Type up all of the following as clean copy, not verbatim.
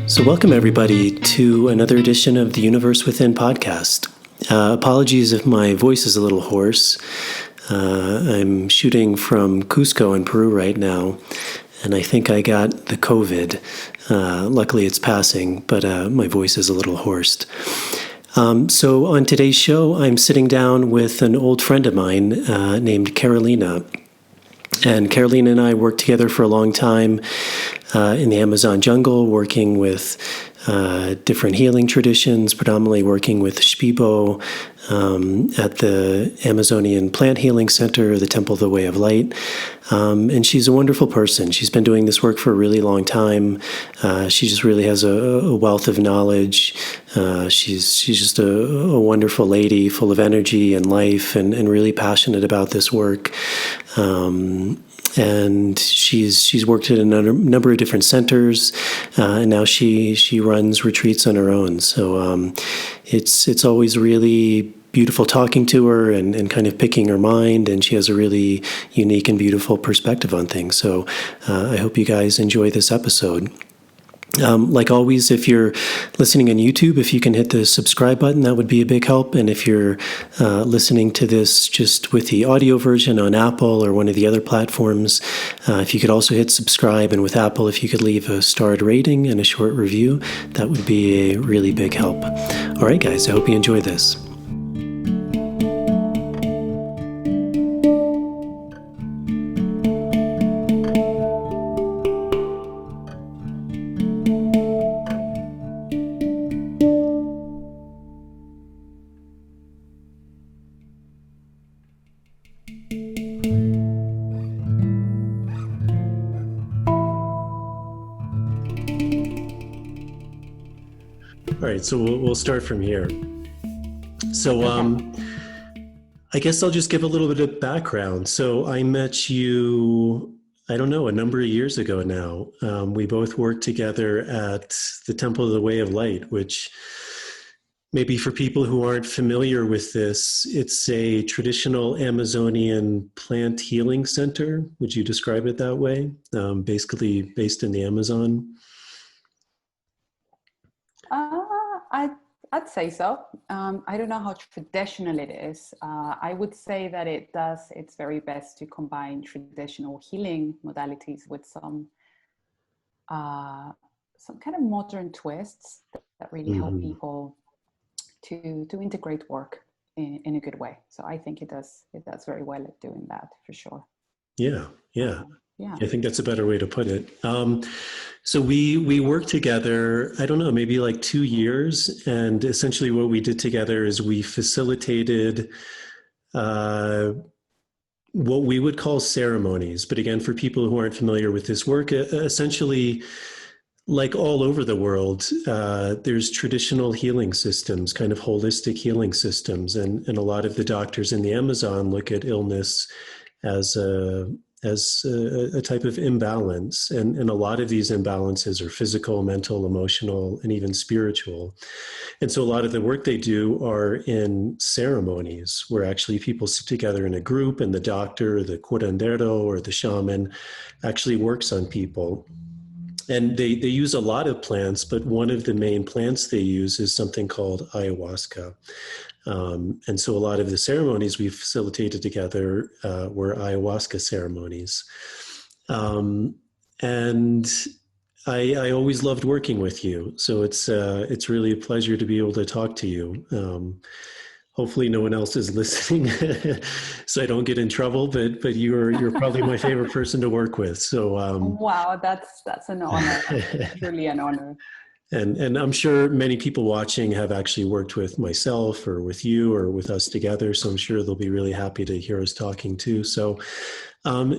So welcome everybody to another edition of the Universe Within podcast. Apologies if my voice is a little hoarse. I'm shooting from Cusco in Peru right now, and I think I got the COVID. Luckily it's passing, but my voice is a little hoarse. So on today's show, I'm sitting down with an old friend of mine named Caro Luna. And Carolina and I worked together for a long time in the Amazon jungle, working with different healing traditions, predominantly working with Shipibo at the Amazonian Plant Healing Center, the Temple of the Way of Light. And she's a wonderful person. She's been doing this work for a really long time. She just really has a wealth of knowledge. She's just a wonderful lady, full of energy and life, and really passionate about this work. And she's worked at a number of different centers, and now she runs retreats on her own. So it's always really beautiful talking to her and kind of picking her mind, and she has a really unique and beautiful perspective on things. So I hope you guys enjoy this episode. Like always, if you're listening on YouTube, if you can hit the subscribe button, that would be a big help. And if you're listening to this just with the audio version on Apple or one of the other platforms, if you could also hit subscribe. And with Apple, if you could leave a starred rating and a short review, that would be a really big help. All right, guys, I hope you enjoy this. All right, so we'll start from here. So I guess I'll just give a little bit of background. So I met you, I don't know, a number of years ago now. We both worked together at the Temple of the Way of Light, which maybe for people who aren't familiar with this, it's a traditional Amazonian plant healing center. Would you describe it that way? Basically based in the Amazon? I'd say so. I don't know how traditional it is. I would say that it's very best to combine traditional healing modalities with some kind of modern twists that really help people to integrate work in a good way. So I think it does very well at doing that, for sure. Yeah. I think that's a better way to put it. So we worked together, I don't know, maybe like 2 years. And essentially what we did together is we facilitated what we would call ceremonies. But again, for people who aren't familiar with this work, essentially, like all over the world, there's traditional healing systems, kind of holistic healing systems. And a lot of the doctors in the Amazon look at illness as a type of imbalance. And a lot of these imbalances are physical, mental, emotional, and even spiritual. And so a lot of the work they do are in ceremonies where actually people sit together in a group and the doctor, the curandero, or the shaman actually works on people. And they use a lot of plants, but one of the main plants they use is something called ayahuasca. And so a lot of the ceremonies we facilitated together were ayahuasca ceremonies. And I always loved working with you. So it's really a pleasure to be able to talk to you. Hopefully no one else is listening so I don't get in trouble, but you're probably my favorite person to work with. So wow, that's an honor. Truly an honor. And I'm sure many people watching have actually worked with myself or with you or with us together. So I'm sure they'll be really happy to hear us talking too. So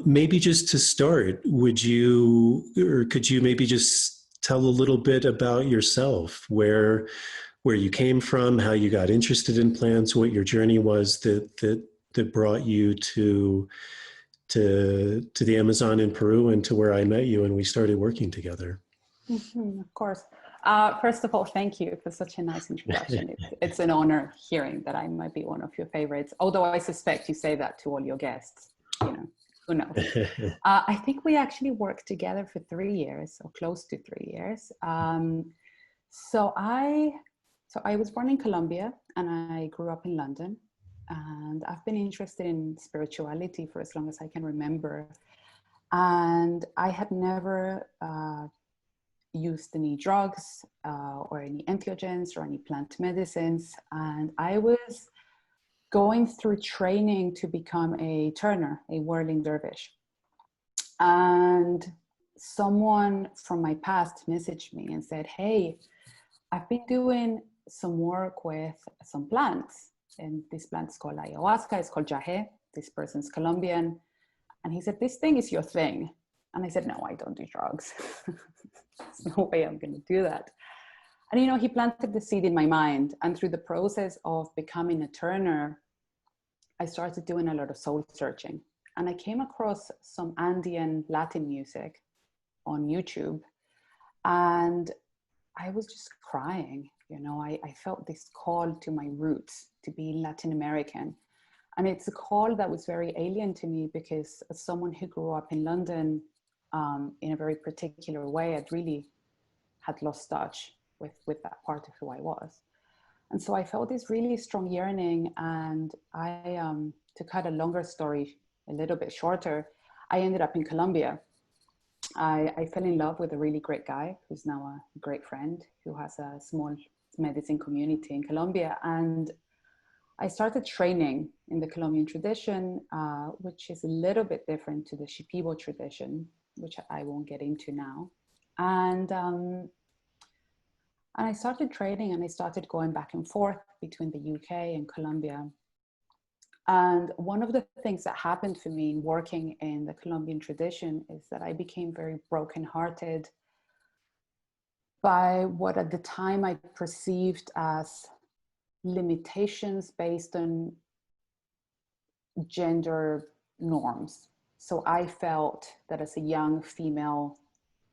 maybe just to start, could you maybe just tell a little bit about yourself, where you came from, how you got interested in plants, what your journey was that brought you to the Amazon in Peru and to where I met you and we started working together. Mm-hmm, of course. First of all, thank you for such a nice introduction. It's an honor hearing that I might be one of your favorites, although I suspect you say that to all your guests. you know, who knows? I think we actually worked together for 3 years, or close to 3 years. So I was born in Colombia and I grew up in London, and I've been interested in spirituality for as long as I can remember. And I had never used any drugs or any entheogens or any plant medicines. And I was going through training to become a turner, a whirling dervish. And someone from my past messaged me and said, hey, I've been doing some work with some plants. And this plant is called ayahuasca, it's called jahe. This person's Colombian. And he said, this thing is your thing. And I said, no, I don't do drugs. There's no way I'm going to do that. And, you know, he planted the seed in my mind. And through the process of becoming a turner, I started doing a lot of soul searching. And I came across some Andean Latin music on YouTube. And I was just crying. You know, I felt this call to my roots to be Latin American. And it's a call that was very alien to me because as someone who grew up in London in a very particular way, I'd really had lost touch with that part of who I was. And so I felt this really strong yearning, and I, to cut a longer story a little bit shorter, I ended up in Colombia. I fell in love with a really great guy who's now a great friend who has a small medicine community in Colombia. And I started training in the Colombian tradition, which is a little bit different to the Shipibo tradition, which I won't get into now. And I started training, and I started going back and forth between the UK and Colombia. And one of the things that happened for me working in the Colombian tradition is that I became very brokenhearted by what at the time I perceived as limitations based on gender norms. So I felt that as a young female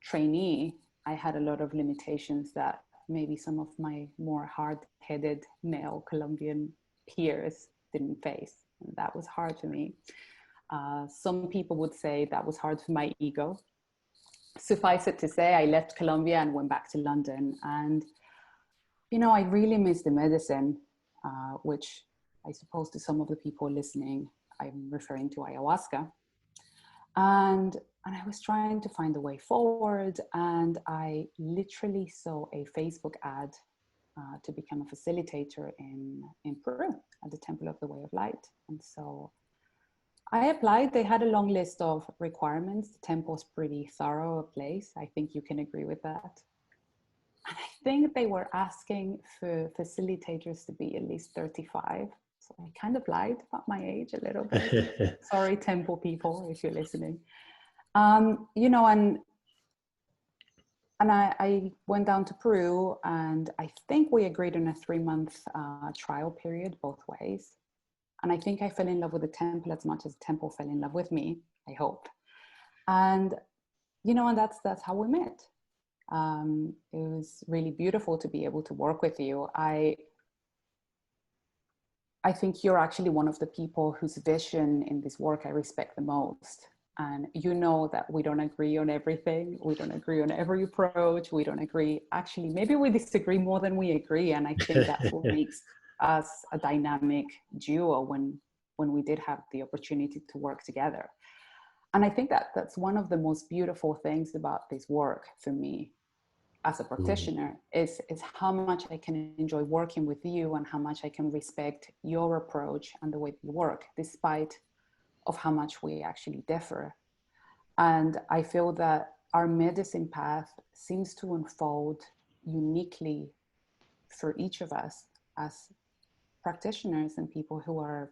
trainee, I had a lot of limitations that maybe some of my more hard-headed male Colombian peers didn't face. And that was hard for me. Some people would say that was hard for my ego. Suffice it to say, I left Colombia and went back to London. And, you know, I really miss the medicine, which I suppose to some of the people listening, I'm referring to ayahuasca. And I was trying to find a way forward, and I literally saw a Facebook ad to become a facilitator in Peru at the Temple of the Way of Light. And so I applied. They had a long list of requirements. The temple's pretty thorough a place. I think you can agree with that. And I think they were asking for facilitators to be at least 35. So I kind of lied about my age a little bit. Sorry, temple people, if you're listening. You know, and I went down to Peru, and I think we agreed on a 3-month trial period both ways. And I think I fell in love with the temple as much as the temple fell in love with me, I hope. And, you know, and that's how we met. It was really beautiful to be able to work with you. I think you're actually one of the people whose vision in this work I respect the most. And you know that we don't agree on everything. We don't agree on every approach. We don't agree. Actually, maybe we disagree more than we agree. And I think that's what makes us a dynamic duo when we did have the opportunity to work together. And I think that that's one of the most beautiful things about this work for me as a practitioner is how much I can enjoy working with you, and how much I can respect your approach and the way you work, despite of how much we actually differ. And I feel that our medicine path seems to unfold uniquely for each of us as practitioners and people who are,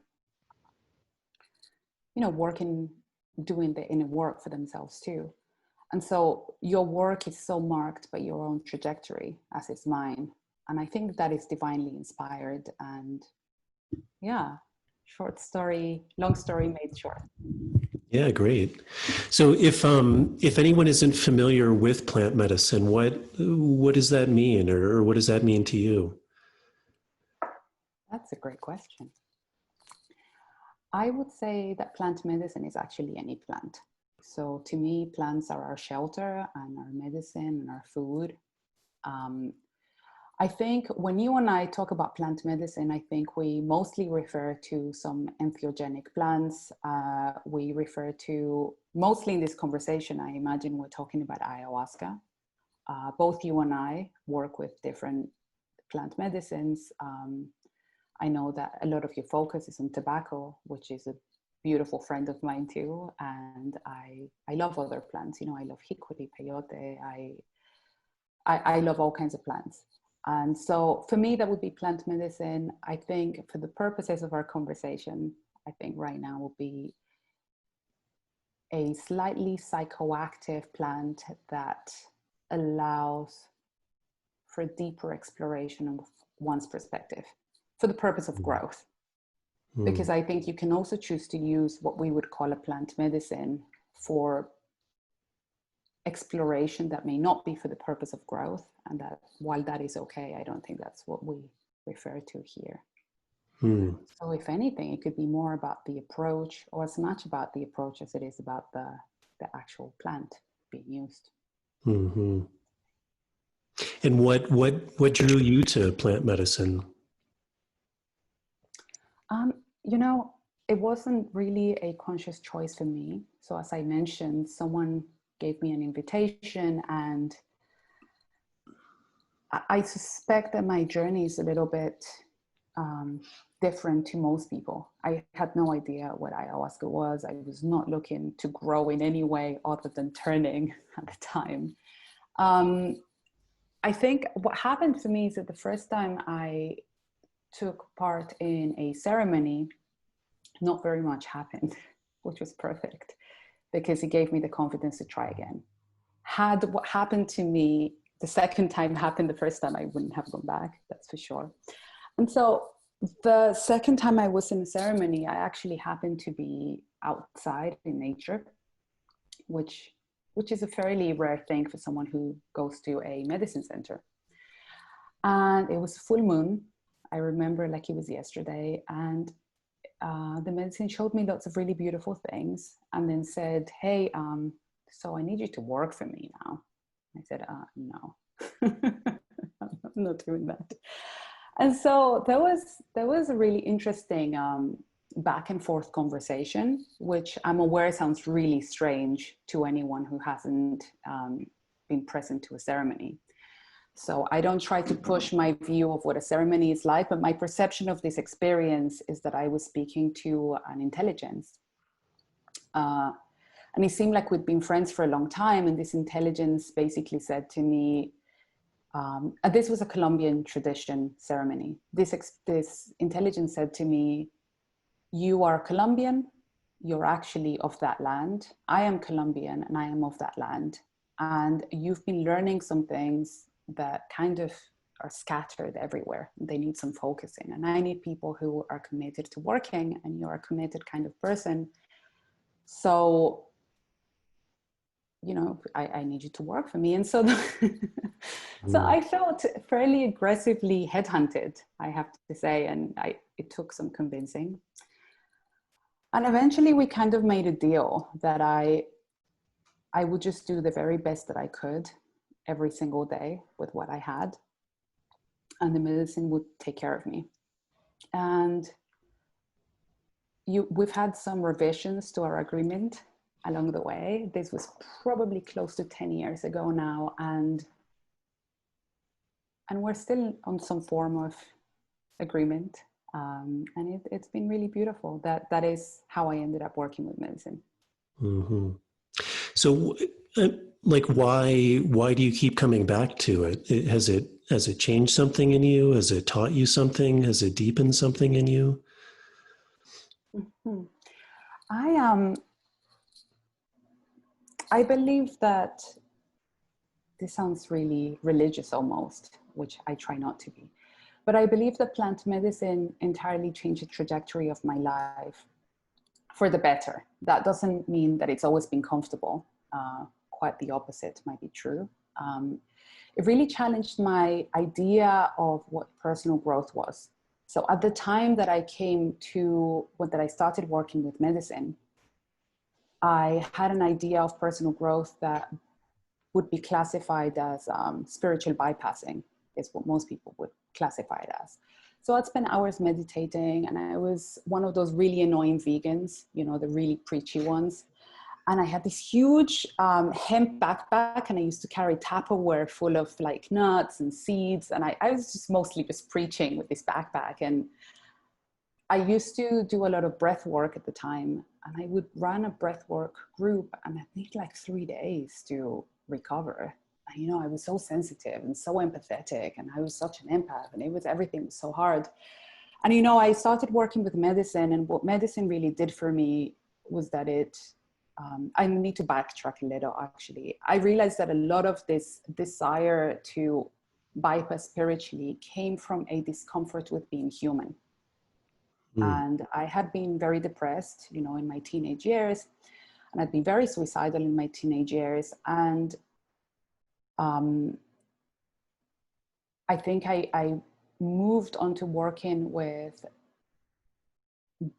you know, doing the inner work for themselves too. And so your work is so marked by your own trajectory, as is mine. And I think that is divinely inspired. And yeah, short story, long story made short. Yeah, great. So if anyone isn't familiar with plant medicine, what does that mean, or what does that mean to you? That's a great question. I would say that plant medicine is actually any plant. So to me, plants are our shelter and our medicine and our food. I think when you and I talk about plant medicine, I think we mostly refer to some entheogenic plants. We refer to, mostly in this conversation, I imagine we're talking about ayahuasca. Both you and I work with different plant medicines. I know that a lot of your focus is on tobacco, which is a beautiful friend of mine too. And I love other plants. You know, I love hickory, peyote. I love all kinds of plants. And so for me, that would be plant medicine. I think for the purposes of our conversation, I think right now will be a slightly psychoactive plant that allows for deeper exploration of one's perspective for the purpose of growth. Because I think you can also choose to use what we would call a plant medicine for exploration that may not be for the purpose of growth, and that while that is okay, I don't think that's what we refer to here. So if anything, it could be more about the approach, or as much about the approach as it is about the actual plant being used. And what drew you to plant medicine? You know, it wasn't really a conscious choice for me. So as I mentioned, someone gave me an invitation, and I suspect that my journey is a little bit different to most people. I had no idea what ayahuasca was. I was not looking to grow in any way other than turning at the time. I think what happened for me is that the first time I took part in a ceremony, not very much happened, which was perfect, because it gave me the confidence to try again. Had what happened to me the second time happened the first time, I wouldn't have gone back, that's for sure. And so the second time I was in a ceremony, I actually happened to be outside in nature, which is a fairly rare thing for someone who goes to a medicine center. And it was full moon. I remember like it was yesterday. And the medicine showed me lots of really beautiful things, and then said, hey, so I need you to work for me now. I said, no, I'm not doing that. And so there was a really interesting back and forth conversation, which I'm aware sounds really strange to anyone who hasn't been present to a ceremony. So I don't try to push my view of what a ceremony is like, but my perception of this experience is that I was speaking to an intelligence. And it seemed like we'd been friends for a long time. And this intelligence basically said to me, this was a Colombian tradition ceremony. This intelligence said to me, you are Colombian, you're actually of that land. I am Colombian and I am of that land. And you've been learning some things that kind of are scattered everywhere. They need some focusing. And I need people who are committed to working, and you're a committed kind of person. So, you know, I need you to work for me. And so, so I felt fairly aggressively headhunted, I have to say, and it took some convincing. And eventually we kind of made a deal that I would just do the very best that I could every single day with what I had, and the medicine would take care of me. And we've had some revisions to our agreement along the way. This was probably close to 10 years ago now, and we're still on some form of agreement. And it's been really beautiful. That is how I ended up working with medicine. Mm-hmm. So, like, why do you keep coming back to it? Has it changed something in you? Has it taught you something? Has it deepened something in you? Mm-hmm. I believe that this sounds really religious almost, which I try not to be. But I believe that plant medicine entirely changed the trajectory of my life for the better. That doesn't mean that it's always been comfortable. Quite the opposite might be true. It really challenged my idea of what personal growth was. So at the time that I that I started working with medicine, I had an idea of personal growth that would be classified as spiritual bypassing, is what most people would classify it as. So I'd spend hours meditating, and I was one of those really annoying vegans, you know, the really preachy ones. And I had this huge hemp backpack, and I used to carry Tupperware full of like nuts and seeds. And I was just mostly just preaching with this backpack. And I used to do a lot of breath work at the time, and I would run a breath work group, and I need like 3 days to recover. And, you know, I was so sensitive and so empathetic, and I was such an empath, and everything was so hard. And, you know, I started working with medicine, and what medicine really did for me was that I need to backtrack a little, actually. I realized that a lot of this desire to bypass spiritually came from a discomfort with being human. And I had been very depressed, you know, in my teenage years, and I'd been very suicidal in my teenage years. And I think I moved on to working with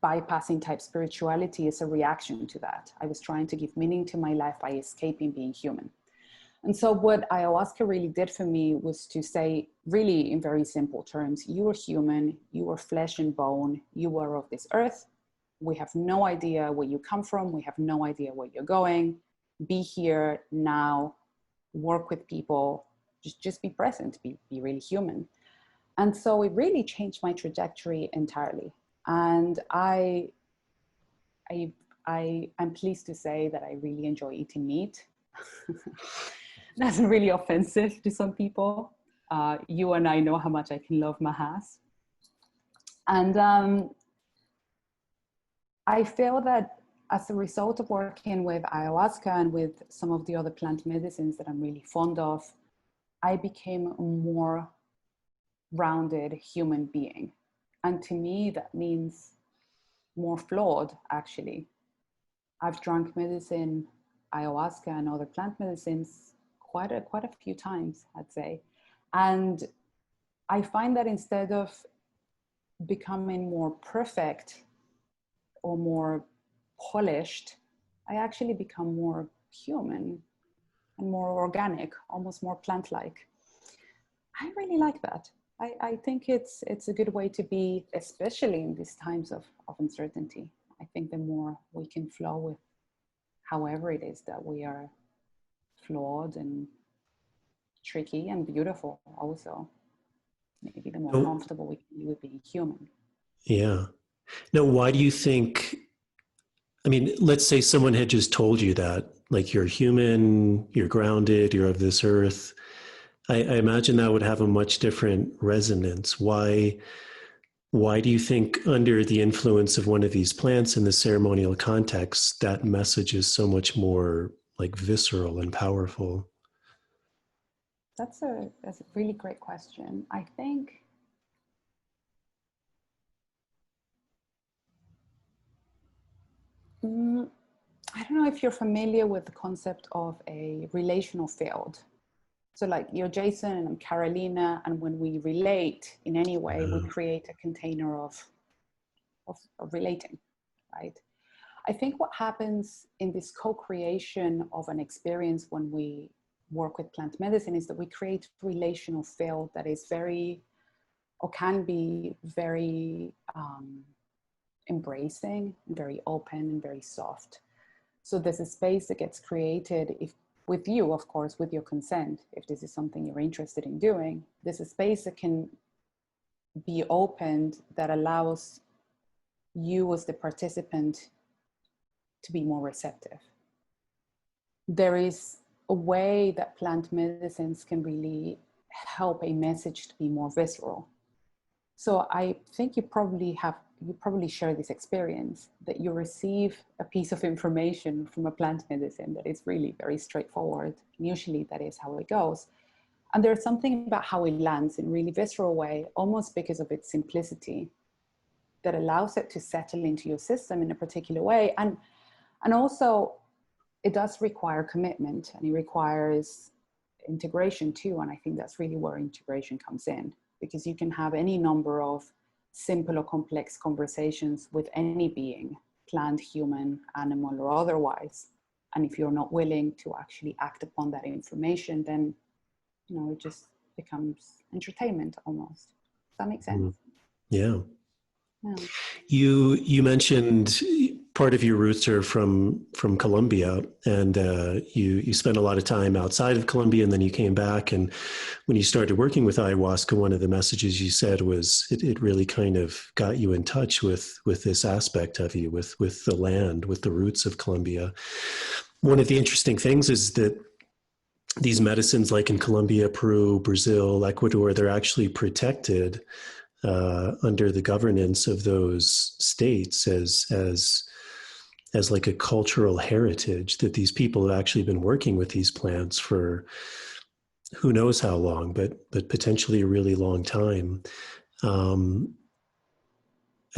bypassing type spirituality as a reaction to that. I was trying to give meaning to my life by escaping being human. And so what ayahuasca really did for me was to say, really in very simple terms, you are human, you are flesh and bone, you are of this earth. We have no idea where you come from. We have no idea where you're going. Be here now, work with people, just be present, be really human. And so it really changed my trajectory entirely. And I'm pleased to say that I really enjoy eating meat. That's really offensive to some people. You and I know how much I can love majas. And I feel that as a result of working with ayahuasca and with some of the other plant medicines that I'm really fond of, I became a more rounded human being. And to me, that means more flawed, actually. I've drunk medicine, ayahuasca and other plant medicines quite a few times, I'd say. And I find that instead of becoming more perfect or more polished, I actually become more human and more organic, almost more plant-like. I really like that. I think it's a good way to be, especially in these times of uncertainty. I think the more we can flow with however it is that we are flawed and tricky and beautiful also, maybe the more comfortable we can be with being human. Yeah. Now, why do you think, I mean, let's say someone had just told you that, like, you're human, you're grounded, you're of this earth. I imagine that would have a much different resonance. Why do you think under the influence of one of these plants in the ceremonial context, that message is so much more like visceral and powerful? That's a really great question. I think I don't know if you're familiar with the concept of a relational field. So like you're Jason and I'm Carolina, and when we relate in any way, we create a container of relating, right? I think what happens in this co-creation of an experience when we work with plant medicine is that we create a relational field that is very, or can be very embracing, very open and very soft. So there's a space that gets created with you, of course, with your consent, if this is something you're interested in doing. There's a space that can be opened that allows you as the participant to be more receptive. There is a way that plant medicines can really help a message to be more visceral. So I think you probably share this experience that you receive a piece of information from a plant medicine that is really very straightforward. And usually that is how it goes. And there's something about how it lands in a really visceral way, almost because of its simplicity, that allows it to settle into your system in a particular way. And also it does require commitment, and it requires integration too. And I think that's really where integration comes in, because you can have any number of simple or complex conversations with any being, plant, human, animal, or otherwise. And if you're not willing to actually act upon that information, then, you know, it just becomes entertainment almost. Does that make sense? Yeah. Yeah. You mentioned part of your roots are from Colombia, and you spent a lot of time outside of Colombia, and then you came back. And when you started working with ayahuasca, one of the messages you said was it really kind of got you in touch with this aspect of you, with the land, with the roots of Colombia. One of the interesting things is that these medicines, like in Colombia, Peru, Brazil, Ecuador, they're actually protected under the governance of those states as like a cultural heritage, that these people have actually been working with these plants for who knows how long, but potentially a really long time.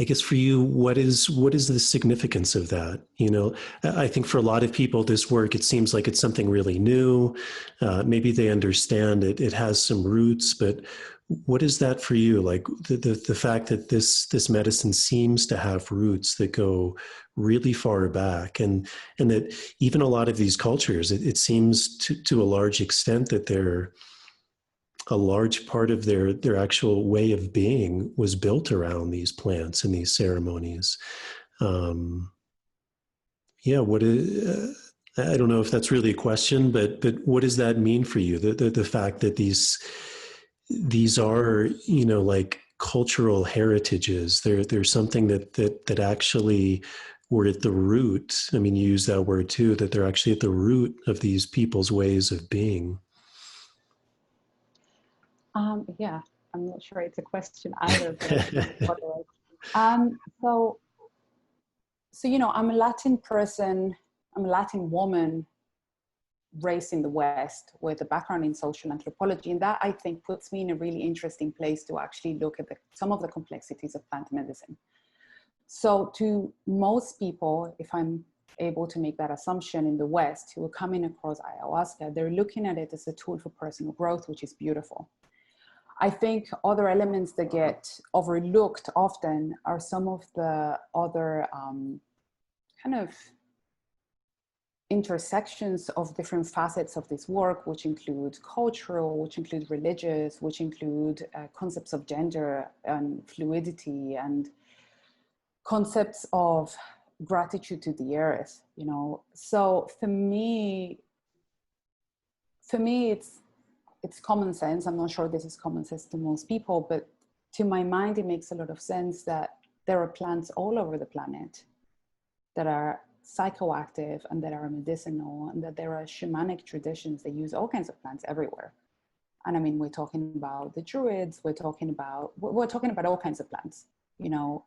I guess for you, what is the significance of that? You know, I think for a lot of people, this work, it seems like it's something really new. Maybe they understand it. It has some roots, but what is that for you? Like the fact that this medicine seems to have roots that go really far back, and that even a lot of these cultures, it seems to a large extent that they're a large part of their actual way of being was built around these plants and these ceremonies. Yeah, what is, I don't know if that's really a question, but what does that mean for you? The fact that these are, you know, like cultural heritages. There's something that actually were at the root. I mean, you use that word too, that they're actually at the root of these people's ways of being. Yeah, I'm not sure it's a question either. So, you know, I'm a Latin person, I'm a Latin woman raised in the West with a background in social anthropology. And that, I think, puts me in a really interesting place to actually look at some of the complexities of plant medicine. So to most people, if I'm able to make that assumption in the West, who are coming across ayahuasca, they're looking at it as a tool for personal growth, which is beautiful. I think other elements that get overlooked often are some of the other kind of intersections of different facets of this work, which include cultural, which include religious, which include concepts of gender and fluidity and concepts of gratitude to the earth, you know. So for me, it's common sense. I'm not sure this is common sense to most people, but to my mind, it makes a lot of sense that there are plants all over the planet that are psychoactive and that are medicinal, and that there are shamanic traditions that use all kinds of plants everywhere. And I mean, we're talking about the Druids, we're talking about all kinds of plants, you know.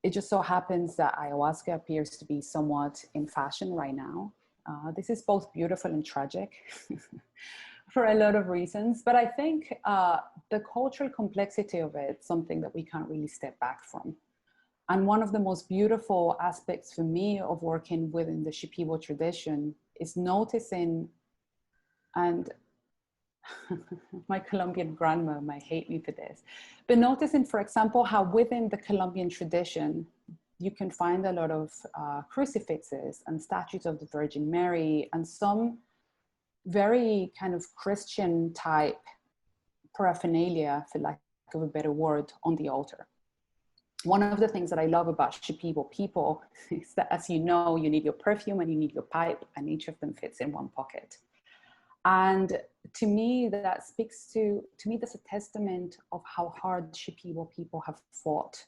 It just so happens that ayahuasca appears to be somewhat in fashion right now. This is both beautiful and tragic. For a lot of reasons, but I think the cultural complexity of it is something that we can't really step back from. And one of the most beautiful aspects for me of working within the Shipibo tradition is noticing, and my Colombian grandma might hate me for this, but noticing, for example, how within the Colombian tradition, you can find a lot of crucifixes and statues of the Virgin Mary and some very kind of Christian type paraphernalia, for lack of a better word, on the altar. One of the things that I love about Shipibo people is that, as you know, you need your perfume and you need your pipe, and each of them fits in one pocket. And to me, that speaks to me, that's a testament of how hard Shipibo people have fought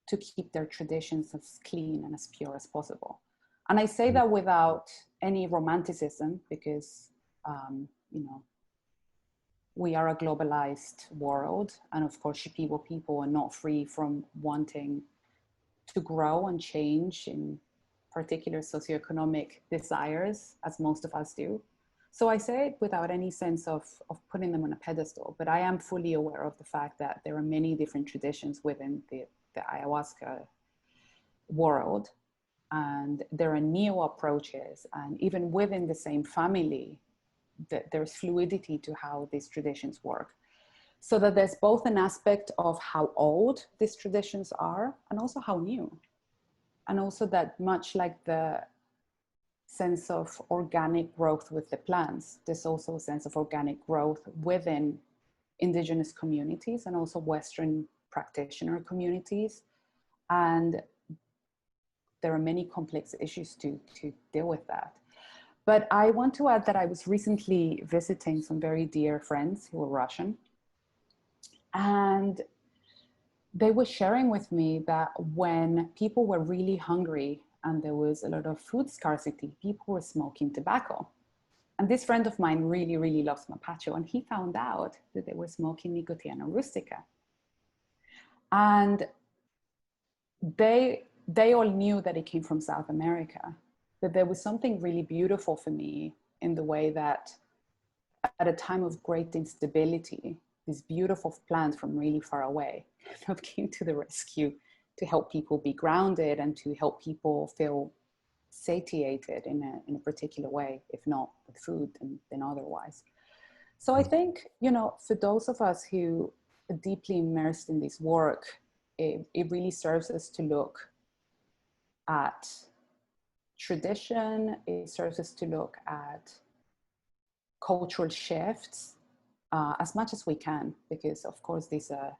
to keep their traditions as clean and as pure as possible. And I say that without any romanticism, because you know, we are a globalized world, and of course Shipibo people are not free from wanting to grow and change in particular socioeconomic desires, as most of us do. So I say it without any sense of putting them on a pedestal, but I am fully aware of the fact that there are many different traditions within the ayahuasca world, and there are neo approaches, and even within the same family, that there's fluidity to how these traditions work. So that there's both an aspect of how old these traditions are and also how new. And also that much like the sense of organic growth with the plants, there's also a sense of organic growth within indigenous communities and also Western practitioner communities. And there are many complex issues to deal with that. But I want to add that I was recently visiting some very dear friends who were Russian. And they were sharing with me that when people were really hungry and there was a lot of food scarcity, people were smoking tobacco. And this friend of mine really, really loves Mapacho, and he found out that they were smoking Nicotiana rustica. And they all knew that it came from South America, but there was something really beautiful for me in the way that at a time of great instability, this beautiful plant from really far away came to the rescue to help people be grounded and to help people feel satiated in a particular way, if not with food, then otherwise. So I think, you know, for those of us who are deeply immersed in this work, it really serves us to look at tradition. It serves us to look at cultural shifts as much as we can, because of course these are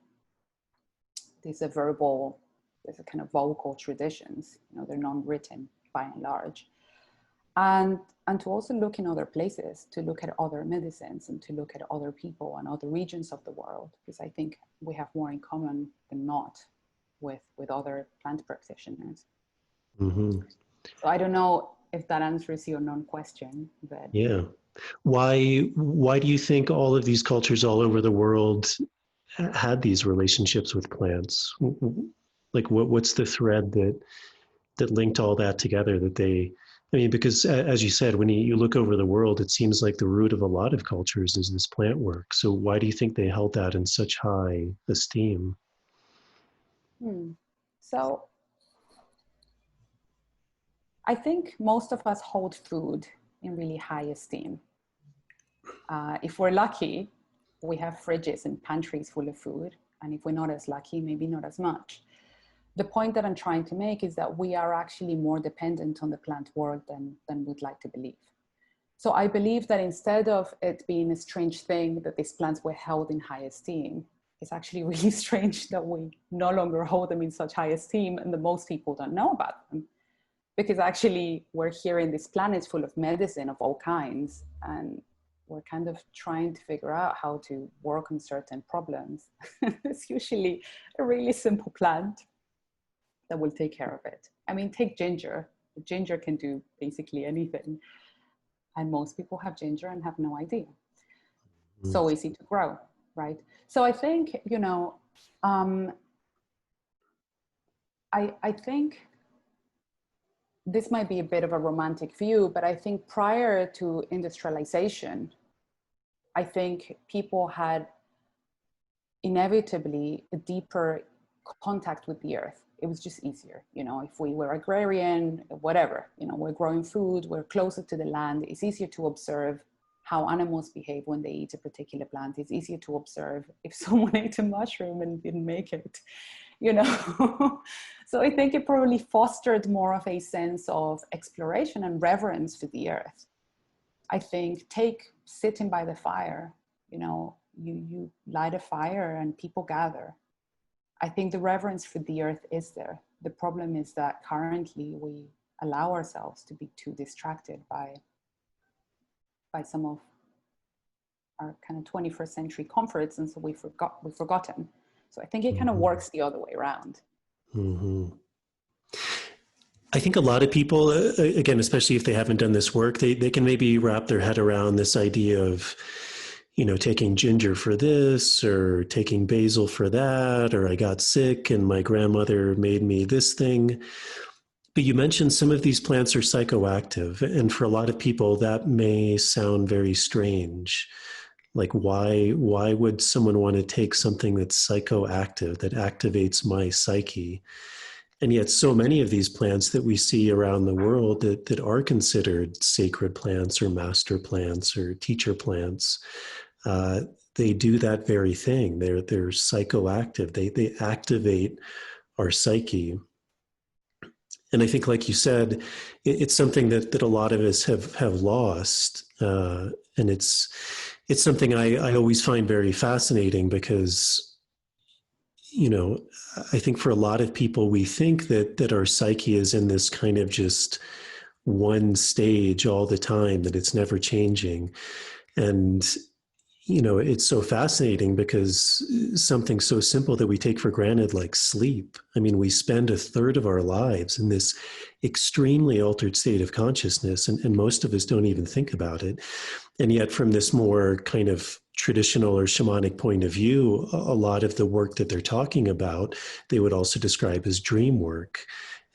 verbal, there's a kind of vocal traditions, you know, they're non-written by and large. And to also look in other places, to look at other medicines and to look at other people and other regions of the world, because I think we have more in common than not with other plant practitioners. Mm-hmm. So I don't know if that answers your non-question, but yeah. Why do you think all of these cultures all over the world had these relationships with plants? Like what's the thread that linked all that together, that they, I mean, because as you said, when you look over the world, it seems like the root of a lot of cultures is this plant work. So why do you think they held that in such high esteem? So I think most of us hold food in really high esteem. If we're lucky, we have fridges and pantries full of food. And if we're not as lucky, maybe not as much. The point that I'm trying to make is that we are actually more dependent on the plant world than we'd like to believe. So I believe that instead of it being a strange thing that these plants were held in high esteem, it's actually really strange that we no longer hold them in such high esteem and that most people don't know about them. Because actually we're here in this planet full of medicine of all kinds, and we're kind of trying to figure out how to work on certain problems. It's usually a really simple plant that will take care of it. I mean, take ginger. Ginger can do basically anything. And most people have ginger and have no idea. So easy to grow, right? So I think, you know, I think this might be a bit of a romantic view, but I think prior to industrialization, I think people had inevitably a deeper contact with the earth. It was just easier, you know, if we were agrarian, whatever, you know, we're growing food, we're closer to the land, it's easier to observe how animals behave when they eat a particular plant. It's easier to observe if someone ate a mushroom and didn't make it, you know. So I think it probably fostered more of a sense of exploration and reverence for the earth. I think take sitting by the fire, you know, you light a fire and people gather. I think the reverence for the earth is there. The problem is that currently we allow ourselves to be too distracted by some of our kind of 21st century comforts, and so we've forgotten. So I think it kind of works the other way around. Mm-hmm. I think a lot of people, again, especially if they haven't done this work, they can maybe wrap their head around this idea of, you know, taking ginger for this or taking basil for that, or I got sick and my grandmother made me this thing. But you mentioned some of these plants are psychoactive, and for a lot of people that may sound very strange. Like why would someone want to take something that's psychoactive, that activates my psyche? And yet so many of these plants that we see around the world that are considered sacred plants or master plants or teacher plants, they do that very thing. They're psychoactive. They activate our psyche. And I think, like you said, it's something that a lot of us have lost, and it's something I always find very fascinating because, you know, I think for a lot of people, we think that our psyche is in this kind of just one stage all the time, that it's never changing. And, you know, it's so fascinating because something so simple that we take for granted, like sleep. I mean, we spend a third of our lives in this extremely altered state of consciousness, and most of us don't even think about it. And yet, from this more kind of traditional or shamanic point of view, a lot of the work that they're talking about, they would also describe as dream work.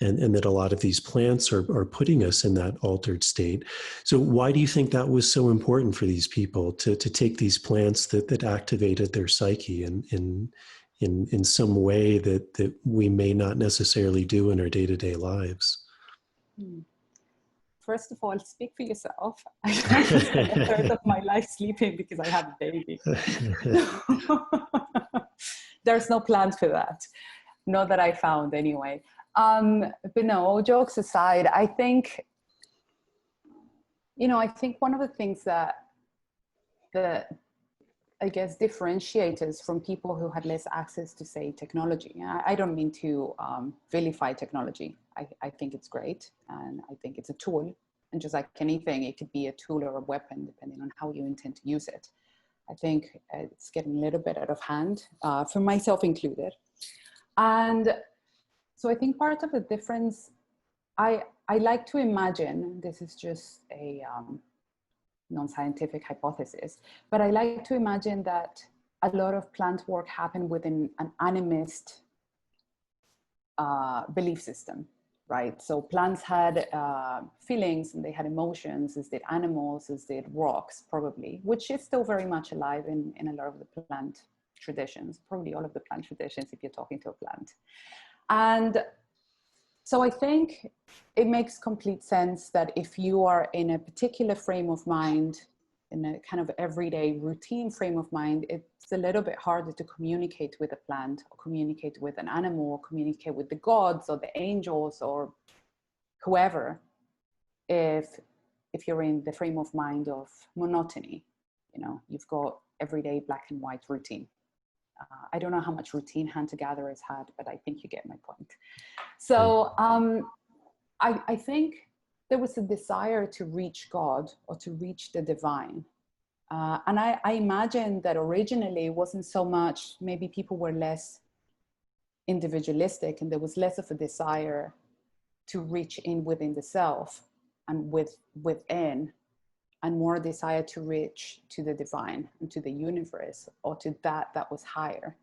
And that a lot of these plants are putting us in that altered state. So why do you think that was so important for these people to take these plants that activated their psyche in some way that we may not necessarily do in our day-to-day lives? First of all, speak for yourself. I spend a third of my life sleeping because I have a baby. There's no plan for that. Not that I found anyway. But no, all jokes aside, I think, you know, I think one of the things that I guess differentiate us from people who had less access to, say, technology. I don't mean to vilify technology. I think it's great, and I think it's a tool. And just like anything, it could be a tool or a weapon, depending on how you intend to use it. I think it's getting a little bit out of hand, for myself included. And so I think part of the difference, I like to imagine, this is just a non-scientific hypothesis, but I like to imagine that a lot of plant work happened within an animist belief system, right? So plants had feelings and they had emotions, as did animals, as did rocks, probably, which is still very much alive in a lot of the plant traditions, probably all of the plant traditions if you're talking to a plant. And so I think it makes complete sense that if you are in a particular frame of mind, in a kind of everyday routine frame of mind, it's a little bit harder to communicate with a plant, or communicate with an animal, or communicate with the gods or the angels or whoever, if you're in the frame of mind of monotony. You know, you've got everyday black and white routine. I don't know how much routine hunter-gatherers had, but I think you get my point. So I think there was a desire to reach God or to reach the divine. And I imagine that originally it wasn't so much, maybe people were less individualistic and there was less of a desire to reach in within the self and within, and more desire to reach to the divine and to the universe, or to that was higher.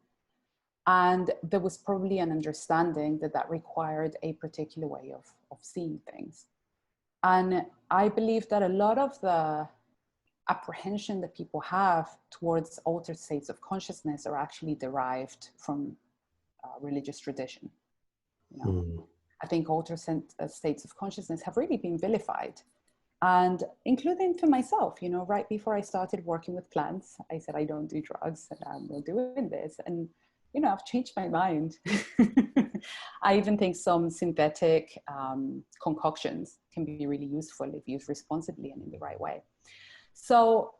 And there was probably an understanding that required a particular way of seeing things. And I believe that a lot of the apprehension that people have towards altered states of consciousness are actually derived from religious tradition. You know? I think altered states of consciousness have really been vilified. And including for myself, you know, right before I started working with plants, I said, I don't do drugs and I'm not doing this. And, you know, I've changed my mind. I even think some synthetic concoctions can be really useful if used responsibly and in the right way. So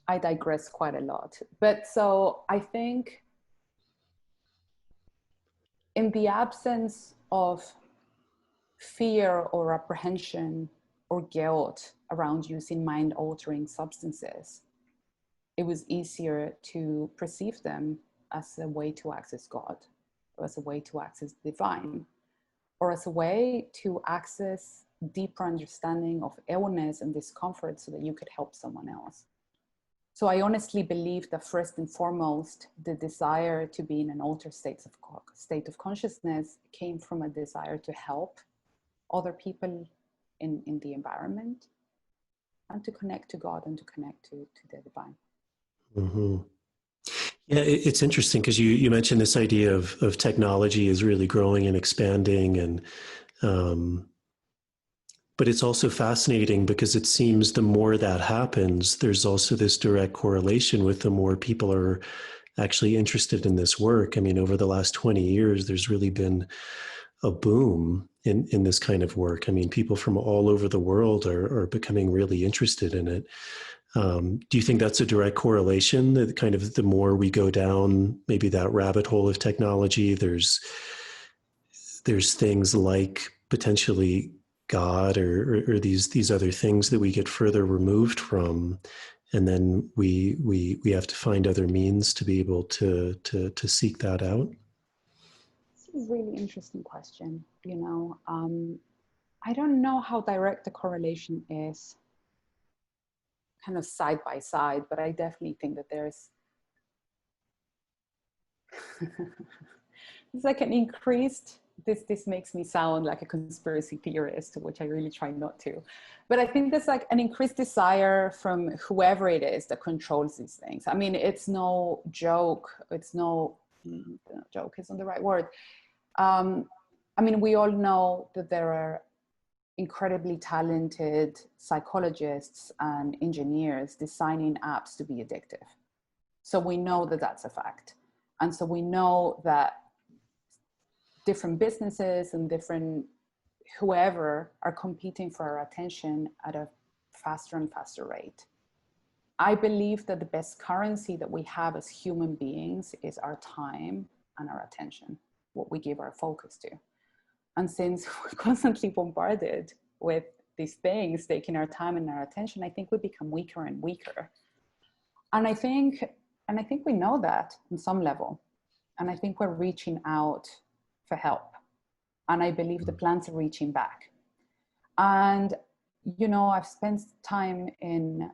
I digress quite a lot. But so I think in the absence of fear or apprehension or guilt around using mind-altering substances, it was easier to perceive them as a way to access God, or as a way to access the divine, or as a way to access deeper understanding of illness and discomfort so that you could help someone else. So I honestly believe that first and foremost, the desire to be in an altered state of consciousness came from a desire to help other people in the environment, and to connect to God and to connect to the divine. Mm-hmm. Yeah, it's interesting because you mentioned this idea of technology is really growing and expanding, and But it's also fascinating because it seems the more that happens, there's also this direct correlation with the more people are actually interested in this work. I mean, over the last 20 years, there's really been a boom in this kind of work. I mean, people from all over the world are becoming really interested in it. Do you think that's a direct correlation, that kind of the more we go down maybe that rabbit hole of technology, there's things like potentially God or these other things that we get further removed from, and then we have to find other means to be able to seek that out? It's a really interesting question. I don't know how direct the correlation is, kind of side by side, but I definitely think that there's it's like an increased, this makes me sound like a conspiracy theorist, which I really try not to, but I think there's like an increased desire from whoever it is that controls these things. I mean, it's no joke. It's no joke isn't the right word. I mean, we all know that there are incredibly talented psychologists and engineers designing apps to be addictive. So we know that that's a fact. And so we know that different businesses and different whoever are competing for our attention at a faster and faster rate. I believe that the best currency that we have as human beings is our time and our attention, what we give our focus to. And since we're constantly bombarded with these things taking our time and our attention, I think we become weaker and weaker. And I think we know that on some level. And I think we're reaching out for help. And I believe the plants are reaching back. And, I've spent time in,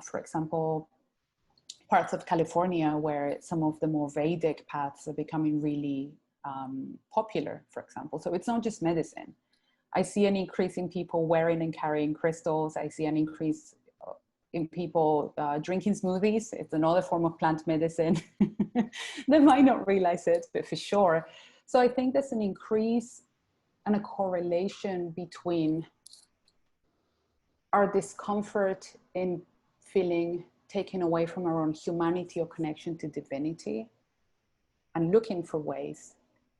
for example, parts of California where some of the more Vedic paths are becoming really popular, for example. So it's not just medicine. I see an increase in people wearing and carrying crystals. I see an increase in people drinking smoothies. It's another form of plant medicine. They might not realize it, but for sure. So I think there's an increase and a correlation between our discomfort in feeling taken away from our own humanity or connection to divinity and looking for ways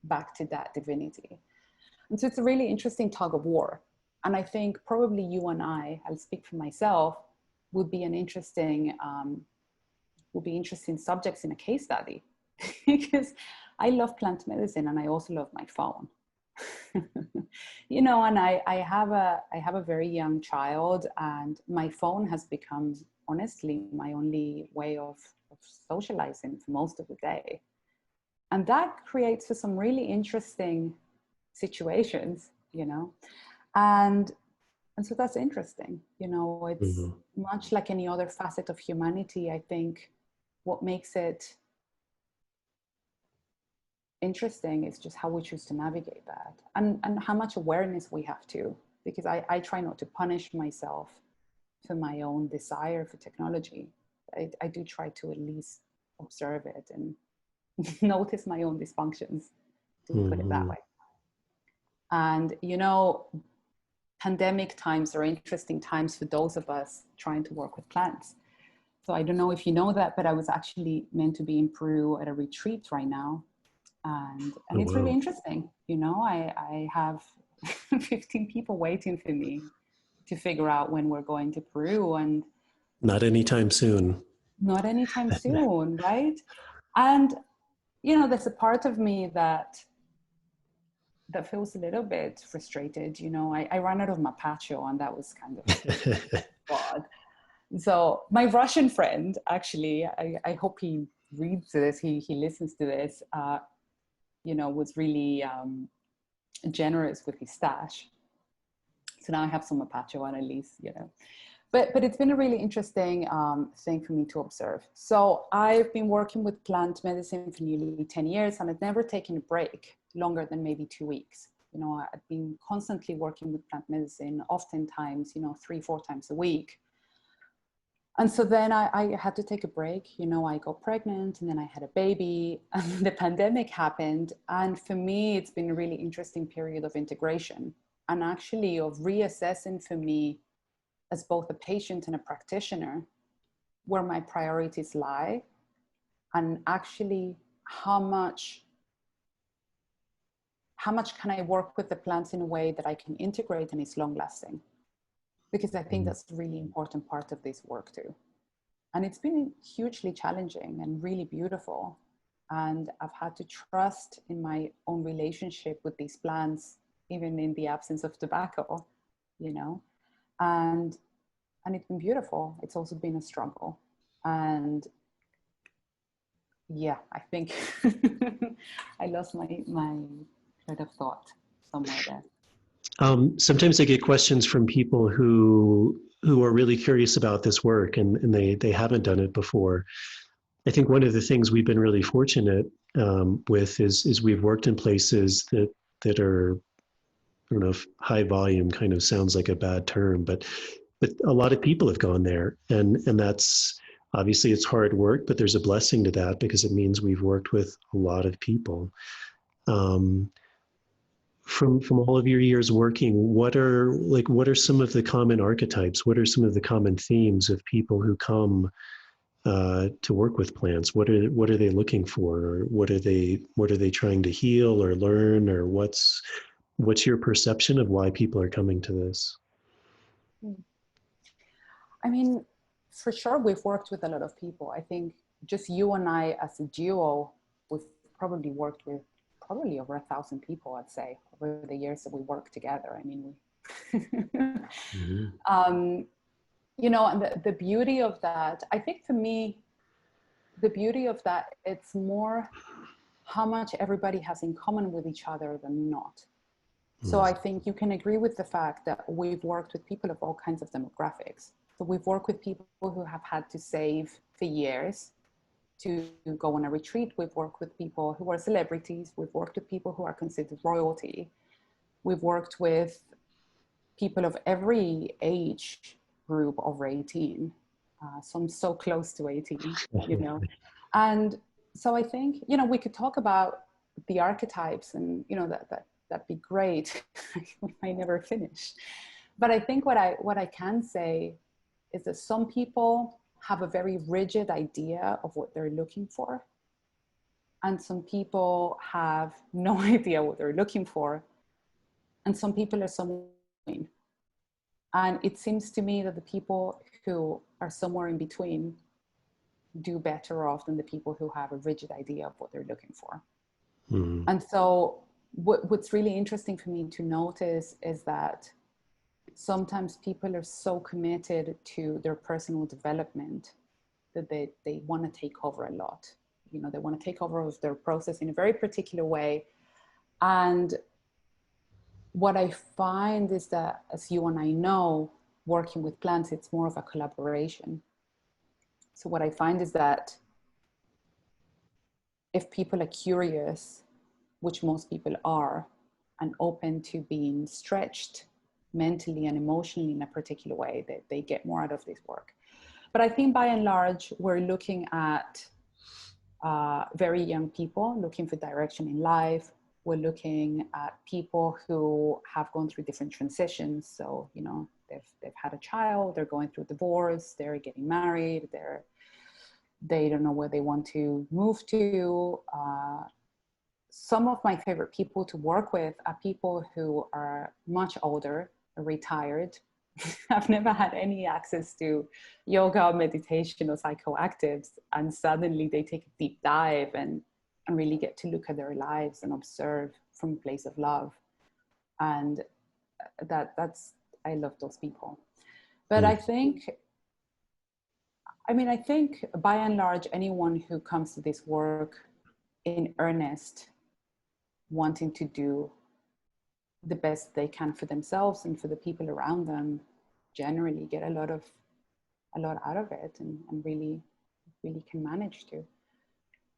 back to that divinity. And so it's a really interesting tug of war. And I think probably you and I'll speak for myself, would be interesting subjects in a case study because I love plant medicine and I also love my phone. And I have a very young child, and my phone has become honestly my only way of socializing for most of the day. And that creates for some really interesting situations, and so that's interesting. It's much like any other facet of humanity. I think what makes it interesting is just how we choose to navigate that, and how much awareness we have to, because I try not to punish myself for my own desire for technology. I do try to at least observe it and notice my own dysfunctions, to put it that way. And pandemic times are interesting times for those of us trying to work with plants. So I don't know if you know that, but I was actually meant to be in Peru at a retreat right now. And it's really interesting. I have 15 people waiting for me to figure out when we're going to Peru. And not anytime soon. Not anytime soon, right? And, there's a part of me that feels a little bit frustrated. I ran out of mapacho, and that was kind of odd. So my Russian friend, actually, I hope he reads this, he listens to this, was really generous with his stash. So now I have some mapacho on, at least, But it's been a really interesting thing for me to observe. So I've been working with plant medicine for nearly 10 years, and I've never taken a break longer than maybe 2 weeks. I've been constantly working with plant medicine, oftentimes, 3-4 times a week. And so then I had to take a break. I got pregnant, and then I had a baby, and the pandemic happened. And for me, it's been a really interesting period of integration. and actually of reassessing for me as both a patient and a practitioner where my priorities lie, and actually how much can I work with the plants in a way that I can integrate and is long lasting? Because I think that's a really important part of this work too. And it's been hugely challenging and really beautiful. And I've had to trust in my own relationship with these plants, even in the absence of tobacco, you know, and it's been beautiful. It's also been a struggle. And yeah, I think I lost my thread of thought somewhere there. Sometimes I get questions from people who are really curious about this work and they haven't done it before. I think one of the things we've been really fortunate with is we've worked in places that are, I don't know if high volume kind of sounds like a bad term, but a lot of people have gone there, and that's obviously it's hard work, but there's a blessing to that because it means we've worked with a lot of people. From all of your years working, what are some of the common archetypes? What are some of the common themes of people who come to work with plants? What are they looking for? Or what are they trying to heal or learn? Or what's your perception of why people are coming to this? I mean, for sure, we've worked with a lot of people. I think just you and I as a duo, we've probably worked with probably over 1,000 people, I'd say, over the years that we worked together. I mean, you know, and the beauty of that, I think for me, the beauty of that, it's more how much everybody has in common with each other than not. So I think you can agree with the fact that we've worked with people of all kinds of demographics. So we've worked with people who have had to save for years to go on a retreat. We've worked with people who are celebrities. We've worked with people who are considered royalty. We've worked with people of every age group over 18. Some so close to 18, you know. And so I think, you know, we could talk about the archetypes and, you know, that'd be great. We might never finish. But I think what I can say is that some people have a very rigid idea of what they're looking for. And some people have no idea what they're looking for. And some people are somewhere in between. And it seems to me that the people who are somewhere in between do better off than the people who have a rigid idea of what they're looking for. Mm-hmm. And so what's really interesting for me to notice is that sometimes people are so committed to their personal development that they want to take over a lot. You know, they want to take over of their process in a very particular way. And what I find is that, as you and I know, working with plants, it's more of a collaboration. So what I find is that if people are curious, which most people are, and open to being stretched mentally and emotionally in a particular way, that they get more out of this work. But I think by and large, we're looking at very young people looking for direction in life. We're looking at people who have gone through different transitions. So, you know, they've had a child, they're going through divorce, they're getting married, they don't know where they want to move to. Some of my favorite people to work with are people who are much older, retired, have never had any access to yoga, meditation, or psychoactives, and suddenly they take a deep dive and really get to look at their lives and observe from a place of love. And that's, I love those people. But I think by and large, anyone who comes to this work in earnest, wanting to do the best they can for themselves and for the people around them, generally get a lot out of it, and really can manage to.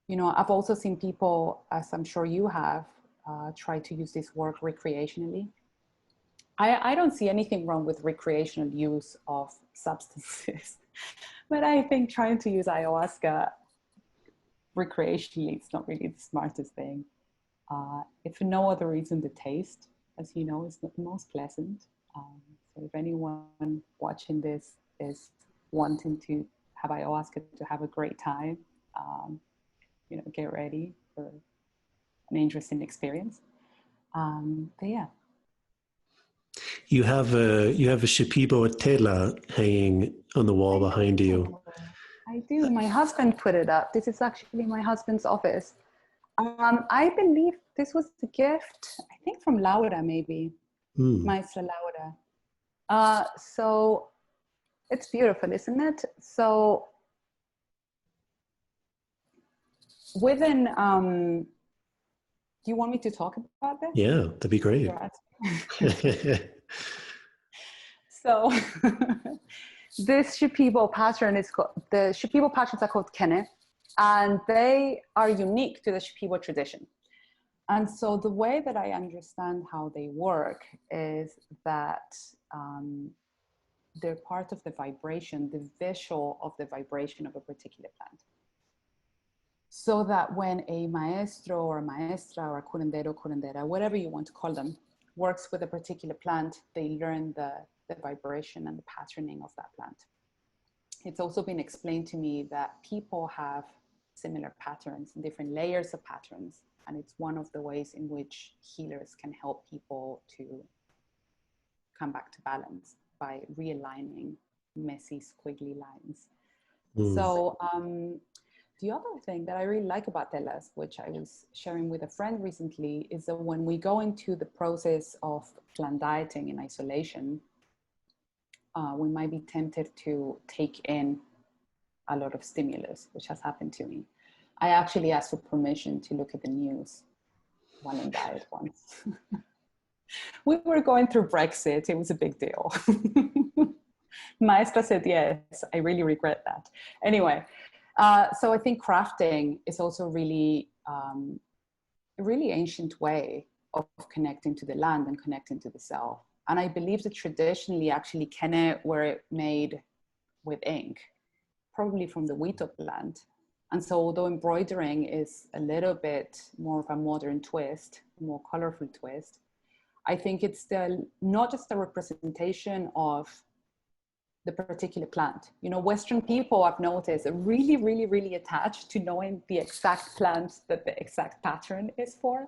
You know, I've also seen people, as I'm sure you have, try to use this work recreationally. I don't see anything wrong with recreational use of substances, but I think trying to use ayahuasca recreationally, it's not really the smartest thing. If for no other reason, the taste. as you know, is not the most pleasant. So if anyone watching this is wanting to have ayahuasca to have a great time, get ready for an interesting experience. But yeah. You have a Shipibo tela hanging on the wall behind you. I do. My husband put it up. This is actually my husband's office. I believe this was the gift, I think from Laura, maybe. Maestra Laura. So it's beautiful, isn't it? So within, do you want me to talk about this? Yeah, that'd be great. So this Shipibo pattern is called, the Shipibo patterns are called kene, and they are unique to the Shipibo tradition. And so the way that I understand how they work is that they're part of the vibration, the visual of the vibration of a particular plant. So that when a maestro or maestra or a curandero, curandera, whatever you want to call them, works with a particular plant, they learn the vibration and the patterning of that plant. It's also been explained to me that people have similar patterns, different layers of patterns. And it's one of the ways in which healers can help people to come back to balance by realigning messy, squiggly lines. So the other thing that I really like about telas, which I was sharing with a friend recently, is that when we go into the process of plant dieting in isolation, we might be tempted to take in a lot of stimulus, which has happened to me. I actually asked for permission to look at the news while on diet once. We were going through Brexit. It was a big deal. Maestra said, yes, I really regret that. Anyway, so I think crafting is also really, a really ancient way of connecting to the land and connecting to the self. And I believe that traditionally, actually, kene were made with ink, probably from the wheat plant. And so although embroidering is a little bit more of a modern twist, a more colorful twist, I think it's still not just a representation of the particular plant. You know, Western people, I've noticed, are really, really, really attached to knowing the exact plant that the exact pattern is for.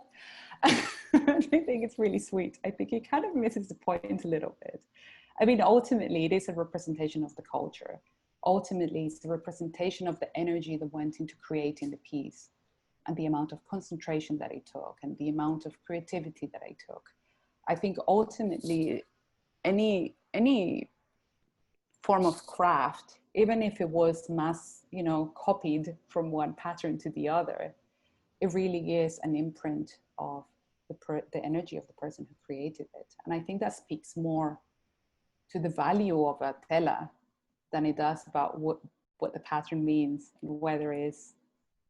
I think it's really sweet. I think it kind of misses the point a little bit. I mean, ultimately, it is a representation of the culture. Ultimately, it's the representation of the energy that went into creating the piece and the amount of concentration that I took and the amount of creativity that I took. I think ultimately, any form of craft, even if it was mass, copied from one pattern to the other, it really is an imprint of the energy of the person who created it. And I think that speaks more to the value of a tela than it does about what the pattern means and whether it's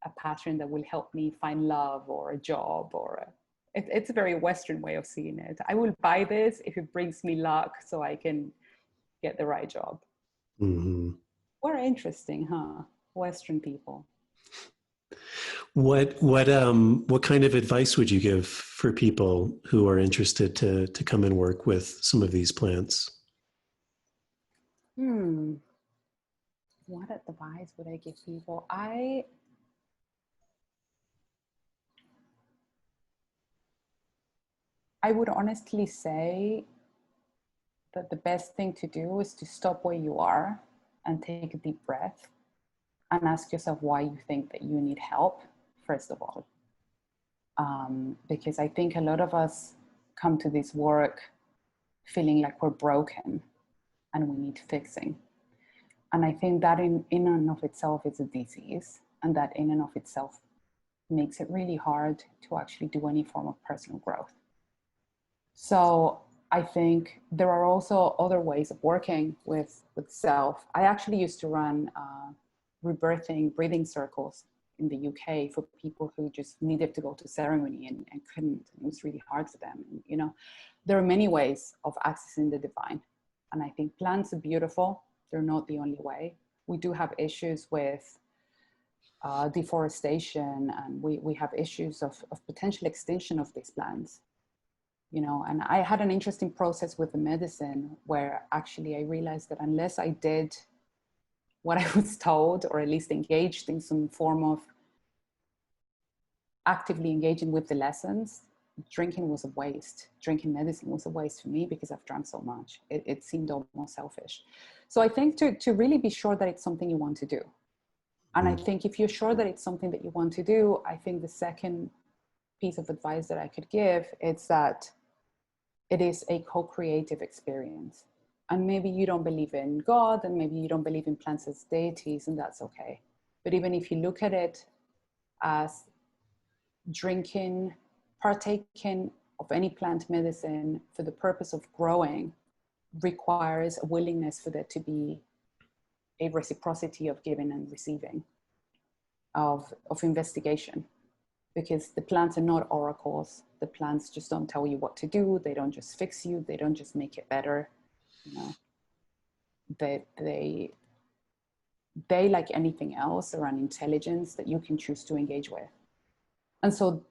a pattern that will help me find love or a job or it's a very Western way of seeing it. I will buy this if it brings me luck so I can get the right job. Mm-hmm. We're interesting, huh? Western people. What kind of advice would you give for people who are interested to come and work with some of these plants? What advice would I give people? I would honestly say that the best thing to do is to stop where you are and take a deep breath and ask yourself why you think that you need help, first of all. Because I think a lot of us come to this work feeling like we're broken and we need fixing. And I think that in and of itself is a disease, and that in and of itself makes it really hard to actually do any form of personal growth. So I think there are also other ways of working with self. I actually used to run rebirthing breathing circles in the UK for people who just needed to go to ceremony and couldn't. It was really hard for them. And, there are many ways of accessing the divine. And I think plants are beautiful. They're not the only way. We do have issues with deforestation, and we have issues of potential extinction of these plants. you know. And I had an interesting process with the medicine where actually I realized that unless I did what I was told, or at least engaged in some form of actively engaging with the lessons, drinking was a waste. Drinking medicine was a waste for me because I've drank so much. It seemed almost selfish. So I think to really be sure that it's something you want to do. And I think if you're sure that it's something that you want to do, I think the second piece of advice that I could give is that it is a co-creative experience. And maybe you don't believe in God, and maybe you don't believe in plants as deities, and that's okay. But even if you look at it as drinking, partaking of any plant medicine for the purpose of growing requires a willingness for there to be a reciprocity of giving and receiving, of investigation, because the plants are not oracles. The plants just don't tell you what to do. They don't just fix you. They don't just make it better. You know, they like anything else are an intelligence that you can choose to engage with. And so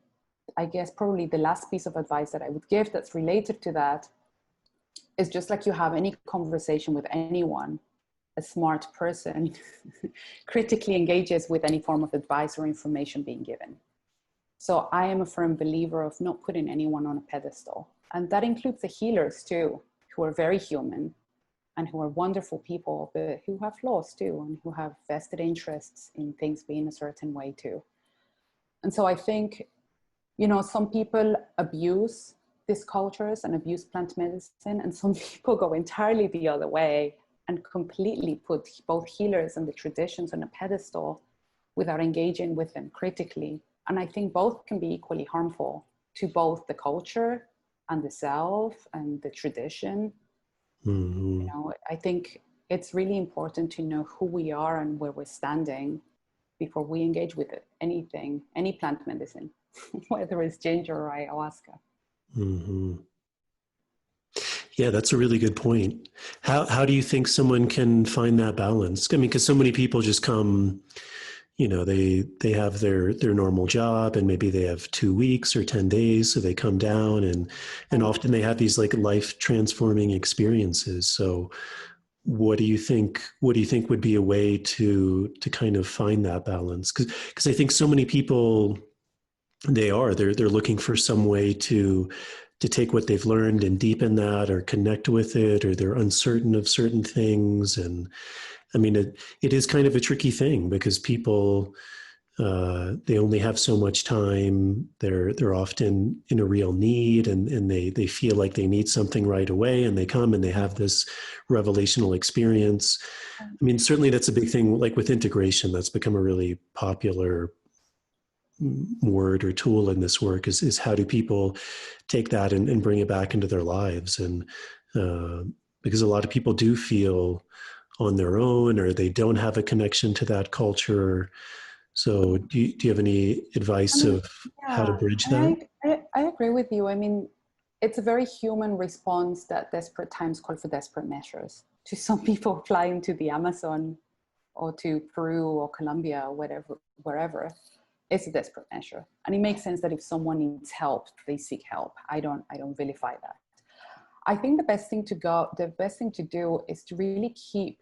I guess probably the last piece of advice that I would give that's related to that is just like you have any conversation with anyone, a smart person critically engages with any form of advice or information being given. So I am a firm believer of not putting anyone on a pedestal. And that includes the healers too, who are very human and who are wonderful people, but who have flaws too, and who have vested interests in things being a certain way too. And so I think, you know, some people abuse these cultures and abuse plant medicine, and some people go entirely the other way and completely put both healers and the traditions on a pedestal without engaging with them critically. And I think both can be equally harmful to both the culture and the self and the tradition. Mm-hmm. You know, I think it's really important to know who we are and where we're standing before we engage with anything, any plant medicine, whether it's ginger or ayahuasca. Mm-hmm. Yeah, that's a really good point. How do you think someone can find that balance? I mean, because so many people just come, you know, they have their normal job, and maybe they have 2 weeks or 10 days, so they come down, and often they have these like life transforming experiences. So what do you think would be a way to kind of find that balance? Because I think so many people, they're looking for some way to take what they've learned and deepen that, or connect with it, or they're uncertain of certain things. And I mean, it is kind of a tricky thing, because people, they only have so much time. They're often in a real need, and they feel like they need something right away, and they come and they have this revelational experience. I mean, certainly that's a big thing, like with integration, that's become a really popular word or tool in this work, is how do people take that and bring it back into their lives. And because a lot of people do feel on their own, or they don't have a connection to that culture. So do you have any advice of how to bridge that? I agree with you. I mean, it's a very human response that desperate times call for desperate measures. To some people flying to the Amazon or to Peru or Colombia or whatever, wherever, it's a desperate measure. And it makes sense that if someone needs help, they seek help. I don't vilify that. I think the best thing to do is to really keep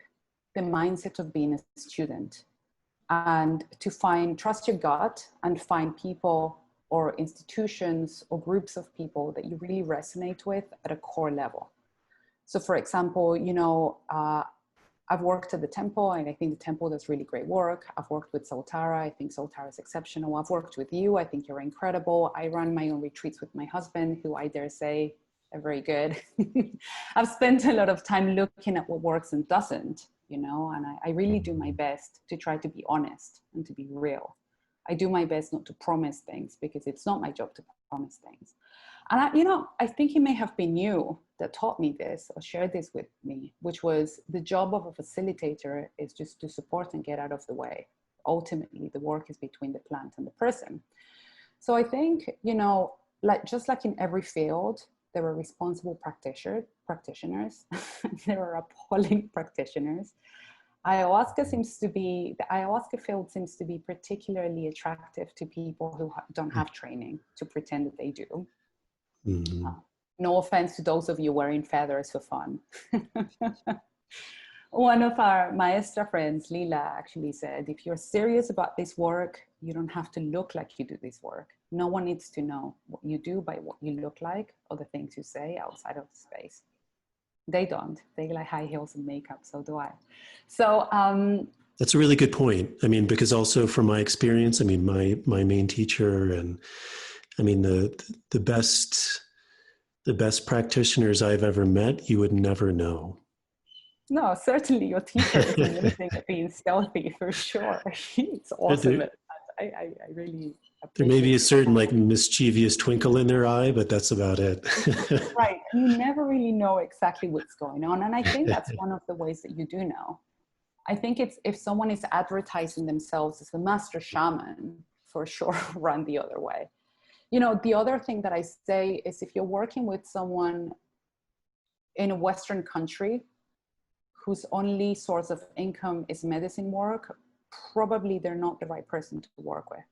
the mindset of being a student, and to trust your gut and find people or institutions or groups of people that you really resonate with at a core level. So for example, you know, I've worked at the temple, and I think the temple does really great work. I've worked with Soltara. I think Soltara is exceptional. I've worked with you. I think you're incredible. I run my own retreats with my husband, who I dare say are very good. I've spent a lot of time looking at what works and doesn't, you know, and I really do my best to try to be honest and to be real. I do my best not to promise things, because it's not my job to promise things. And I think it may have been you that taught me this or shared this with me, which was the job of a facilitator is just to support and get out of the way. Ultimately, the work is between the plant and the person. So I think, you know, just like in every field, there are responsible practitioners. There are appalling practitioners. The ayahuasca field seems to be particularly attractive to people who don't have training to pretend that they do. Mm-hmm. No offense to those of you wearing feathers for fun. One of our maestra friends, Lila, actually said, if you're serious about this work, you don't have to look like you do this work. No one needs to know what you do by what you look like or the things you say outside of the space. They don't. They like high heels and makeup, so do I. So that's a really good point. I mean, because also from my experience, I mean, my main teacher, and I mean the best practitioners I've ever met, you would never know. No, certainly your teacher is amazing at being stealthy, for sure. It's awesome. I really appreciate there may be a certain like mischievous twinkle in their eye, but that's about it. Right. You never really know exactly what's going on. And I think that's one of the ways that you do know. I think it's if someone is advertising themselves as a master shaman, for sure, run the other way. You know, the other thing that I say is if you're working with someone in a Western country whose only source of income is medicine work, probably they're not the right person to work with.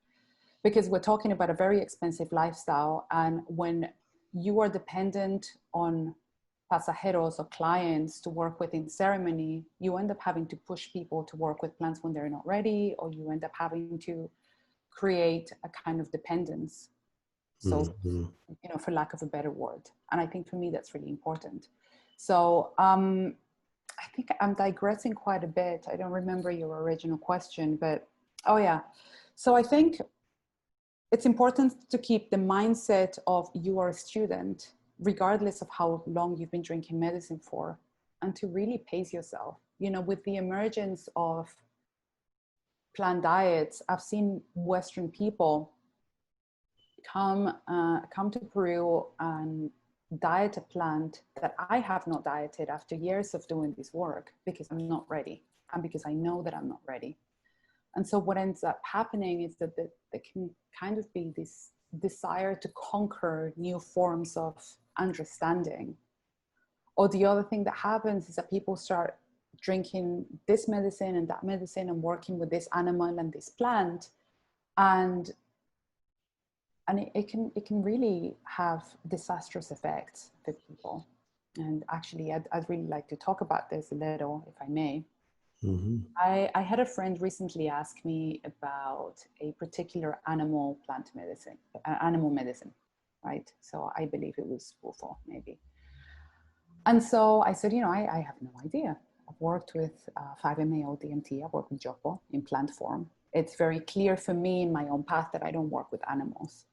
Because we're talking about a very expensive lifestyle. And when you are dependent on pasajeros or clients to work with in ceremony, you end up having to push people to work with plants when they're not ready, or you end up having to create a kind of dependence. So, you know, for lack of a better word. And I think for me, that's really important. So I think I'm digressing quite a bit. I don't remember your original question, but oh yeah. So I think it's important to keep the mindset of you are a student, regardless of how long you've been drinking medicine for, and to really pace yourself. You know, with the emergence of plant diets, I've seen Western people come to Peru and diet a plant that I have not dieted after years of doing this work because I'm not ready and because I know that I'm not ready. And so what ends up happening is that there can kind of be this desire to conquer new forms of understanding. Or the other thing that happens is that people start drinking this medicine and that medicine and working with this animal and this plant. And it can really have disastrous effects for people. And actually, I'd really like to talk about this a little, if I may. Mm-hmm. I had a friend recently ask me about a particular animal medicine, right? So I believe it was Bufo, maybe. And so I said, you know, I have no idea. I've worked with 5-MeO DMT, I've worked with Jopo in plant form. It's very clear for me in my own path that I don't work with animals.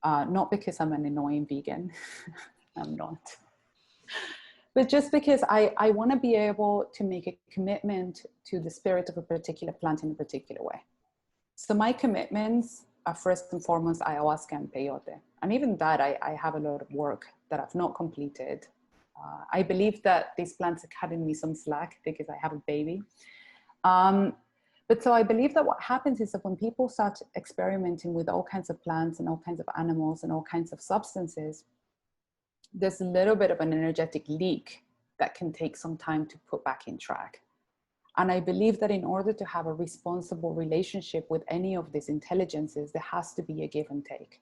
Not because I'm an annoying vegan, I'm not. But just because I want to be able to make a commitment to the spirit of a particular plant in a particular way. So my commitments are first and foremost ayahuasca and peyote. And even that, I have a lot of work that I've not completed. I believe that these plants are cutting me some slack because I have a baby. But so I believe that what happens is that when people start experimenting with all kinds of plants and all kinds of animals and all kinds of substances, there's a little bit of an energetic leak that can take some time to put back in track. And I believe that in order to have a responsible relationship with any of these intelligences, there has to be a give and take.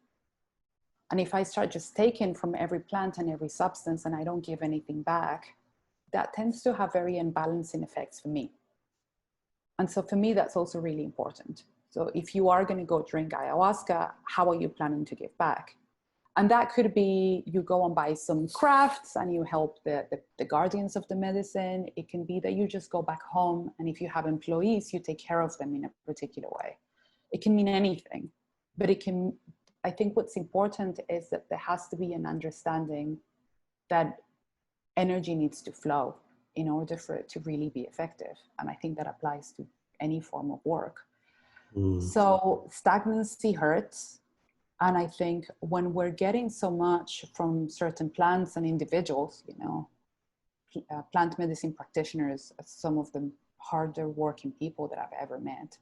And if I start just taking from every plant and every substance and I don't give anything back, that tends to have very unbalancing effects for me. And so for me, that's also really important. So if you are going to go drink ayahuasca, how are you planning to give back? And that could be you go and buy some crafts and you help the guardians of the medicine. It can be that you just go back home, and if you have employees, you take care of them in a particular way. It can mean anything, but I think what's important is that there has to be an understanding that energy needs to flow in order for it to really be effective. And I think that applies to any form of work. So stagnancy hurts. And I think when we're getting so much from certain plants and individuals, you know, plant medicine practitioners are some of the harder working people that I've ever met.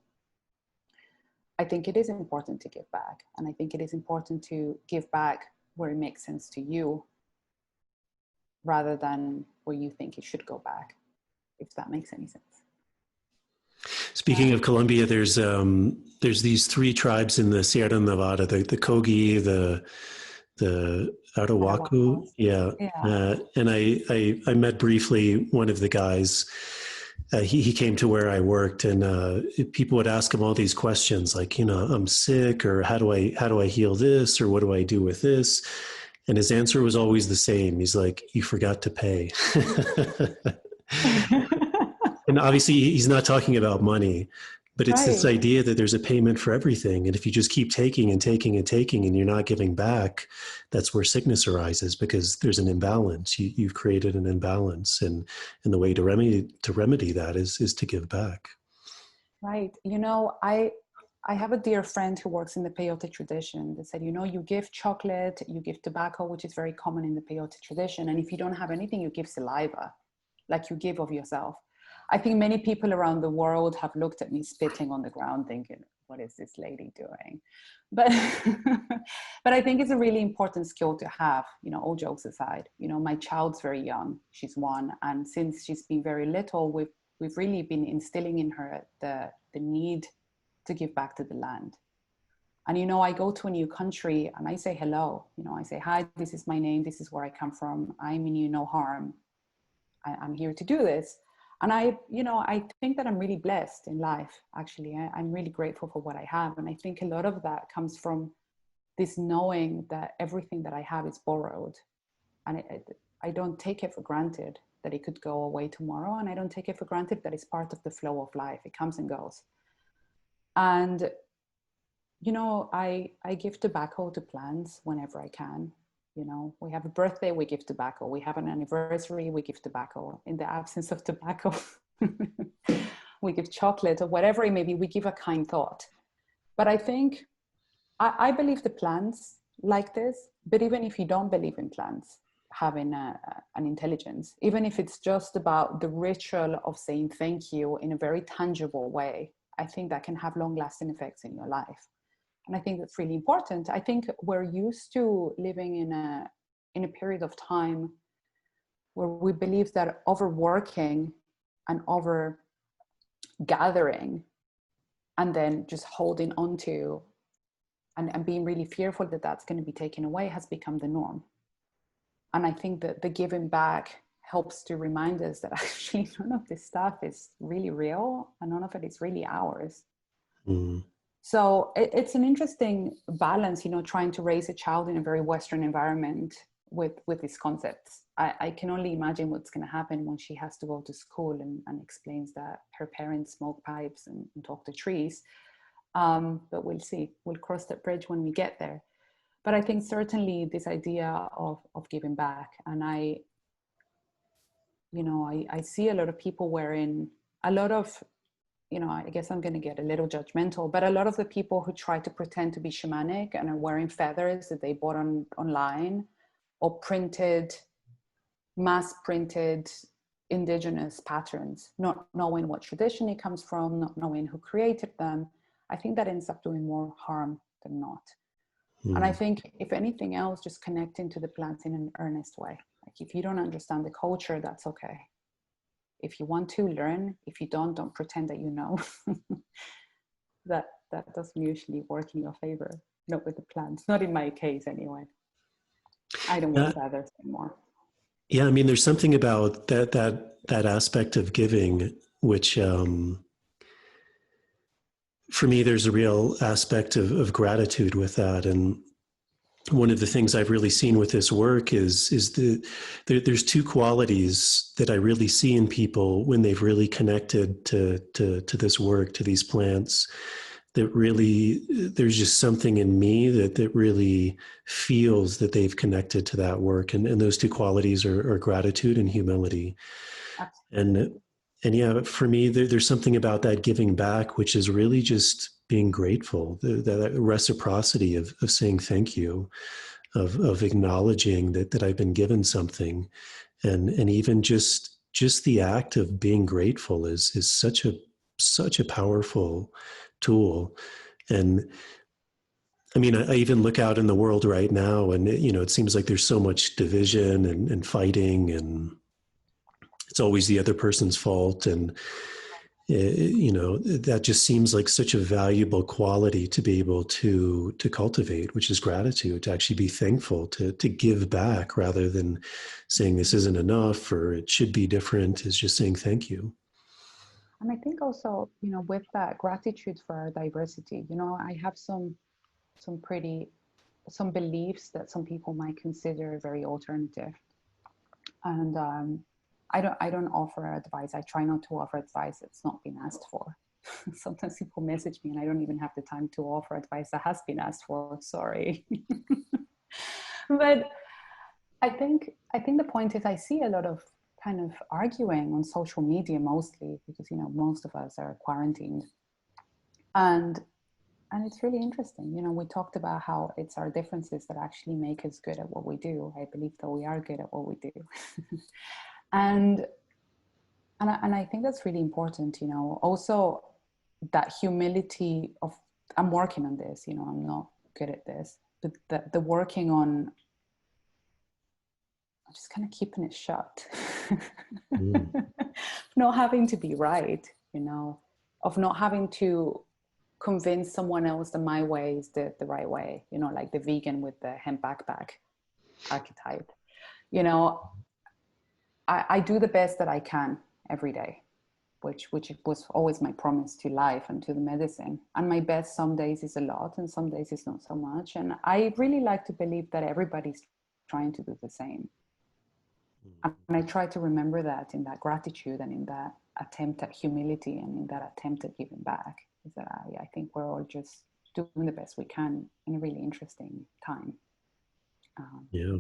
I think it is important to give back. And I think it is important to give back where it makes sense to you rather than where you think it should go back, if that makes any sense. Speaking of Colombia, there's these 3 tribes in the Sierra Nevada, the Kogi, the the Arawaku. Arawaku. Yeah. Yeah. And I met briefly one of the guys. He came to where I worked, and people would ask him all these questions like, I'm sick, or how do I heal this, or what do I do with this? And his answer was always the same. He's like, you forgot to pay. And obviously he's not talking about money, but it's this Right. idea that there's a payment for everything. And if you just keep taking and taking and taking and you're not giving back, that's where sickness arises, because there's an imbalance. You've created an imbalance. And the way to remedy that is to give back. Right. I have a dear friend who works in the peyote tradition that said, you give chocolate, you give tobacco, which is very common in the peyote tradition. And if you don't have anything, you give saliva, like you give of yourself. I think many people around the world have looked at me spitting on the ground thinking, what is this lady doing? But, but I think it's a really important skill to have, all jokes aside. My child's very young, she's 1. And since she's been very little, we've really been instilling in her the need to give back to the land. And, I go to a new country and I say hello, I say, hi, this is my name. This is where I come from. I mean you no harm. I'm here to do this. And I think that I'm really blessed in life, actually. I'm really grateful for what I have. And I think a lot of that comes from this knowing that everything that I have is borrowed. And I don't take it for granted that it could go away tomorrow. And I don't take it for granted that it's part of the flow of life. It comes and goes. And, I give tobacco to plants whenever I can. We have a birthday, we give tobacco. We have an anniversary, we give tobacco. In the absence of tobacco, we give chocolate or whatever it may be. We give a kind thought. But I think, I believe the plants like this, but even if you don't believe in plants having an intelligence, even if it's just about the ritual of saying thank you in a very tangible way, I think that can have long-lasting effects in your life. And I think that's really important. I think we're used to living in a period of time where we believe that overworking and over gathering and then just holding on to and being really fearful that that's going to be taken away has become the norm. And I think that the giving back helps to remind us that actually none of this stuff is really real and none of it is really ours. Mm. So it's an interesting balance, trying to raise a child in a very Western environment with these concepts. I can only imagine what's going to happen when she has to go to school and explains that her parents smoke pipes and talk to trees. But we'll see. We'll cross that bridge when we get there. But I think certainly this idea of giving back, and I see a lot of people wearing a lot of, I guess I'm going to get a little judgmental, but a lot of the people who try to pretend to be shamanic and are wearing feathers that they bought online or mass printed indigenous patterns, not knowing what tradition it comes from, not knowing who created them, I think that ends up doing more harm than not. And I think if anything else, just connecting to the plants in an earnest way. Like if you don't understand the culture, that's okay. If you want to learn, if you don't pretend that you know. that doesn't usually work in your favor, not with the plants, not in my case anyway. I don't wear feathers anymore. Yeah, I mean, there's something about that aspect of giving, which for me, there's a real aspect of gratitude with that. And one of the things I've really seen with this work is there's 2 qualities that I really see in people when they've really connected to this work, to these plants, that really, there's just something in me that really feels that they've connected to that work. And those 2 qualities are gratitude and humility. Absolutely. And yeah, for me, there's something about that giving back, which is really just being grateful, that reciprocity of saying thank you, of acknowledging that I've been given something. And even just the act of being grateful is such a powerful tool. And I mean, I even look out in the world right now and, it seems like there's so much division and fighting, and it's always the other person's fault. And you know, that just seems like such a valuable quality to be able to cultivate, which is gratitude, to actually be thankful, to give back rather than saying this isn't enough or it should be different, is just saying thank you. And I think also, you know, with that gratitude for our diversity, you know, I have some beliefs that some people might consider very alternative. And I don't offer advice. I try not to offer advice that's not been asked for. Sometimes people message me and I don't even have the time to offer advice that has been asked for. Sorry. But I think the point is, I see a lot of kind of arguing on social media, mostly because, you know, most of us are quarantined. And it's really interesting. You know, we talked about how it's our differences that actually make us good at what we do. I believe that we are good at what we do. and I think that's really important, you know. Also, that humility of, I'm working on this, you know, I'm not good at this, but the working on just kind of keeping it shut. Not having to be right, you know, of not having to convince someone else that my way is the right way, you know, like the vegan with the hemp backpack archetype. You know, I do the best that I can every day, which was always my promise to life and to the medicine. And my best some days is a lot and some days is not so much. And I really like to believe that everybody's trying to do the same. And I try to remember that in that gratitude and in that attempt at humility and in that attempt at giving back, is that I think we're all just doing the best we can in a really interesting time. Yeah.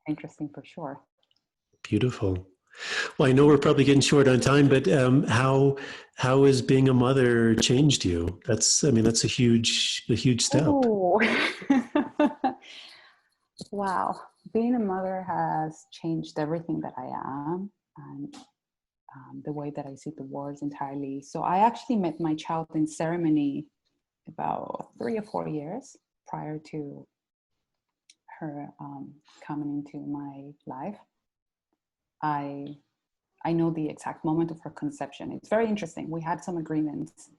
Interesting for sure. Beautiful. Well, I know we're probably getting short on time, but how has being a mother changed you? That's a huge step. Oh. Wow. Being a mother has changed everything that I am, and the way that I see the world entirely. So I actually met my child in ceremony about 3 or 4 years prior to her coming into my life. I know the exact moment of her conception. It's very interesting. We had some agreements,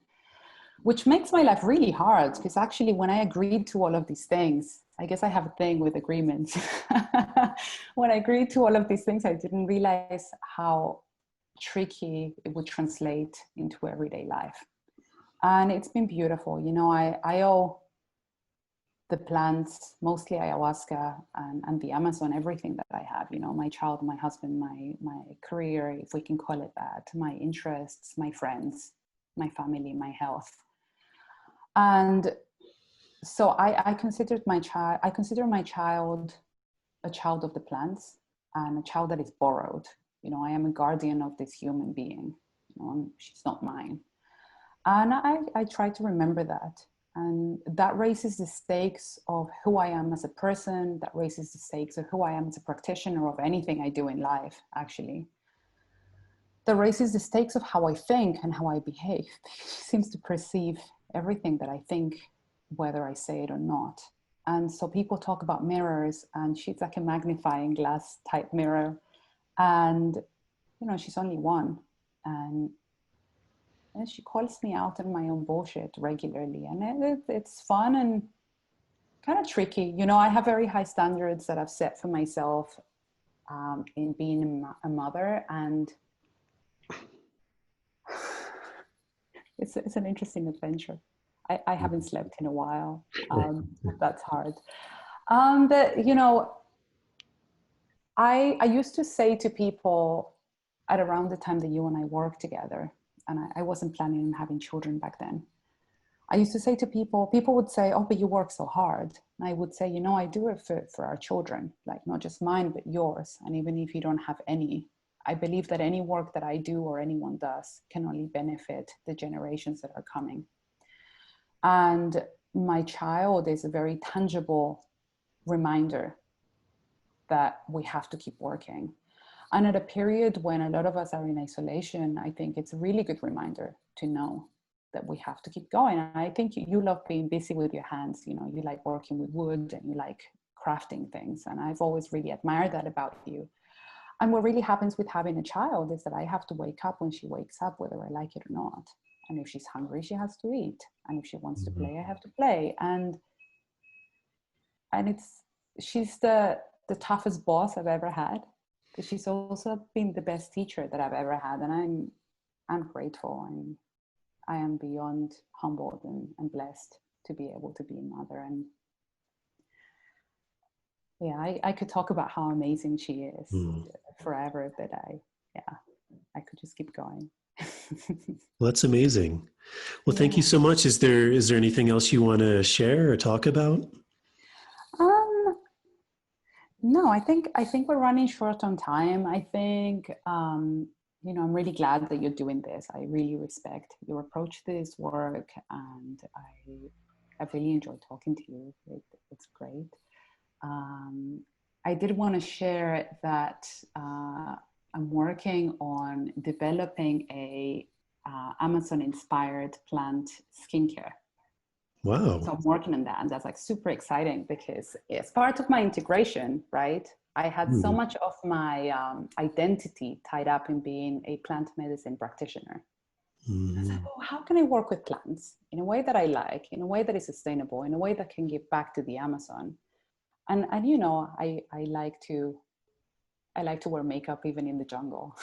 which makes my life really hard, because actually when I agreed to all of these things, I guess I have a thing with agreements. When I agreed to all of these things, I didn't realize how tricky it would translate into everyday life. And it's been beautiful. You know, I owe the plants, mostly ayahuasca and the Amazon, everything that I have, you know, my child, my husband, my career, if we can call it that, my interests, my friends, my family, my health. And so I consider my child a child of the plants and a child that is borrowed. You know, I am a guardian of this human being. You know, she's not mine. And I try to remember that. And that raises the stakes of who I am as a person. That raises the stakes of who I am as a practitioner of anything I do in life, actually. That raises the stakes of how I think and how I behave. She seems to perceive everything that I think, whether I say it or not. And so people talk about mirrors, and she's like a magnifying glass type mirror. And, you know, she's only one. And she calls me out on my own bullshit regularly. And it's fun and kind of tricky. You know, I have very high standards that I've set for myself in being a mother. And it's an interesting adventure. I haven't slept in a while. That's hard. But, you know, I used to say to people at around the time that you and I worked together, and I wasn't planning on having children back then. I used to say to people would say, oh, but you work so hard. And I would say, you know, I do it for our children, like not just mine, but yours. And even if you don't have any, I believe that any work that I do or anyone does can only benefit the generations that are coming. And my child is a very tangible reminder that we have to keep working. And at a period when a lot of us are in isolation, I think it's a really good reminder to know that we have to keep going. And I think you love being busy with your hands. You know, you like working with wood and you like crafting things. And I've always really admired that about you. And what really happens with having a child is that I have to wake up when she wakes up, whether I like it or not. And if she's hungry, she has to eat. And if she wants to play, I have to play. And she's the toughest boss I've ever had, but she's also been the best teacher that I've ever had. And I'm grateful. And I am beyond humbled and blessed to be able to be a mother. And yeah, I could talk about how amazing she is forever, but I could just keep going. Well, that's amazing. Well, thank you so much. Is there anything else you want to share or talk about? No, I think we're running short on time. I think, I'm really glad that you're doing this. I really respect your approach to this work, and I really enjoyed talking to you. It's great. I did want to share that I'm working on developing a Amazon-inspired plant skincare. Wow. So I'm working on that, and that's like super exciting because it's part of my integration, right? I had so much of my identity tied up in being a plant medicine practitioner. I was like, oh, how can I work with plants in a way that I like, in a way that is sustainable, in a way that can give back to the Amazon? And I like to wear makeup even in the jungle.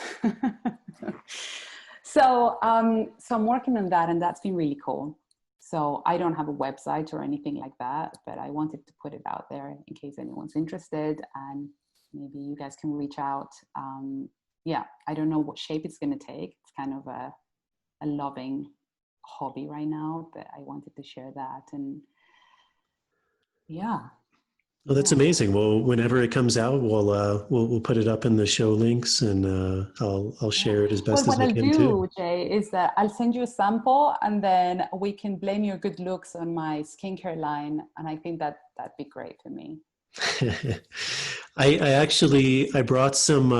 So I'm working on that, and that's been really cool. So I don't have a website or anything like that, but I wanted to put it out there in case anyone's interested, and maybe you guys can reach out. I don't know what shape it's going to take. It's kind of a loving hobby right now, but I wanted to share that. And Well, that's amazing. Well, whenever it comes out, we'll put it up in the show links, and I'll share it as best as I can too. What I'll do, Jay, is that I'll send you a sample, and then we can blame your good looks on my skincare line, and I think that'd be great for me. I brought some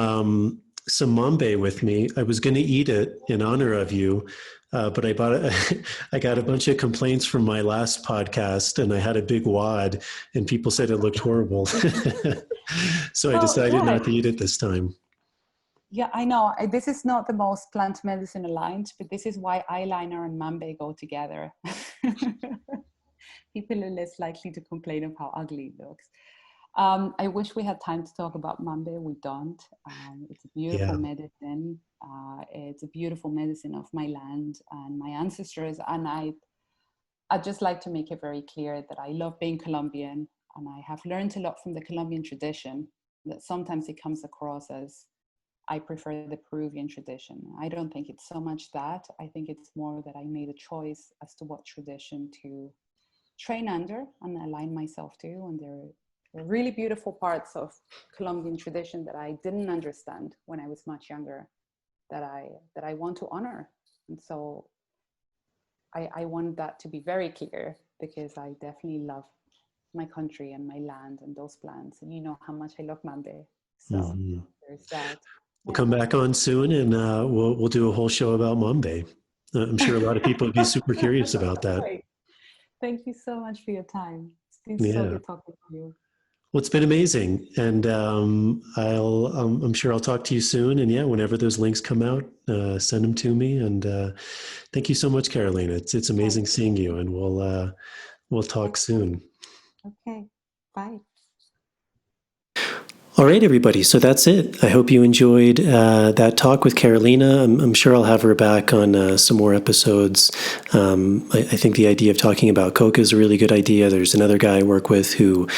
mambe with me. I was going to eat it in honor of you. But I got a bunch of complaints from my last podcast, and I had a big wad, and people said it looked horrible. So I decided not to eat it this time. Yeah, I know. This is not the most plant medicine aligned, but this is why eyeliner and mambe go together. People are less likely to complain of how ugly it looks. I wish we had time to talk about mambe. We don't. It's a beautiful medicine. It's a beautiful medicine of my land and my ancestors. And I'd just like to make it very clear that I love being Colombian, and I have learned a lot from the Colombian tradition, that sometimes it comes across as I prefer the Peruvian tradition. I don't think it's so much that. I think it's more that I made a choice as to what tradition to train under and align myself to. And there are really beautiful parts of Colombian tradition that I didn't understand when I was much younger, that I want to honor. And so I want that to be very clear, because I definitely love my country and my land and those plants. And you know how much I love mambe. So there's that. We'll come back on soon, and we'll do a whole show about mambe. I'm sure a lot of people would be super curious about that. Thank you so much for your time. It's been so good talking to you. Well, it's been amazing, and I'm sure I'll talk to you soon. And whenever those links come out, send them to me. And thank you so much, Carolina. It's amazing seeing you, and we'll talk soon. Okay, bye. All right, everybody. So that's it. I hope you enjoyed that talk with Carolina. I'm sure I'll have her back on some more episodes. I think the idea of talking about coca is a really good idea. There's another guy I work with who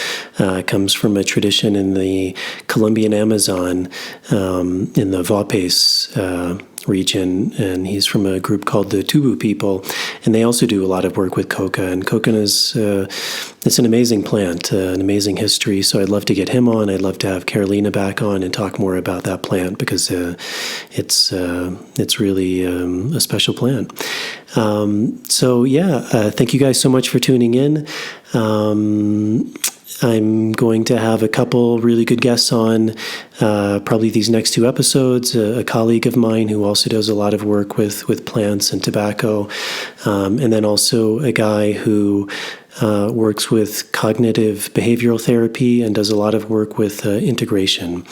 comes from a tradition in the Colombian Amazon, in the Vapes region, and he's from a group called the Tubu people, and they also do a lot of work with coca. And coca is it's an amazing plant, an amazing history. So I'd love to get him on. I'd love to have Carolina back on and talk more about that plant, because it's really a special plant. Thank you guys so much for tuning in. I'm going to have a couple really good guests on probably these next 2 episodes. A colleague of mine who also does a lot of work with plants and tobacco, and then also a guy who works with cognitive behavioral therapy and does a lot of work with integration.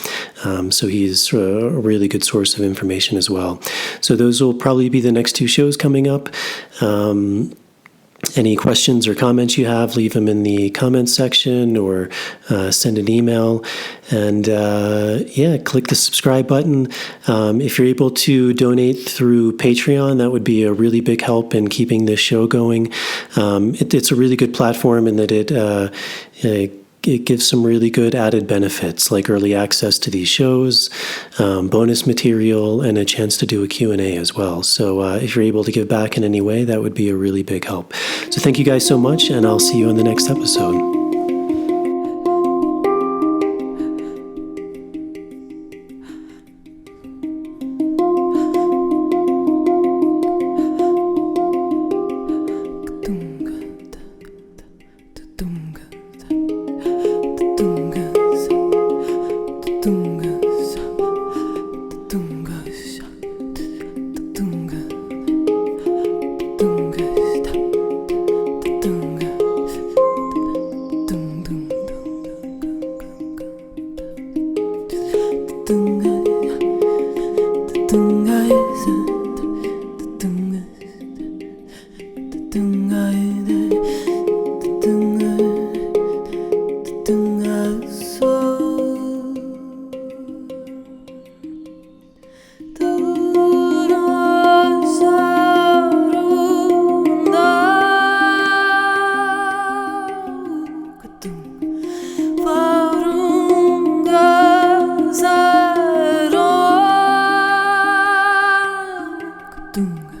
So he's a really good source of information as well. So those will probably be the next 2 shows coming up. Any questions or comments you have, leave them in the comments section or send an email. And click the subscribe button. If you're able to donate through Patreon, that would be a really big help in keeping this show going. It's a really good platform in that it gives some really good added benefits like early access to these shows, bonus material, and a chance to do a Q&A as well. So if you're able to give back in any way, that would be a really big help. So thank you guys so much, and I'll see you in the next episode. Dung.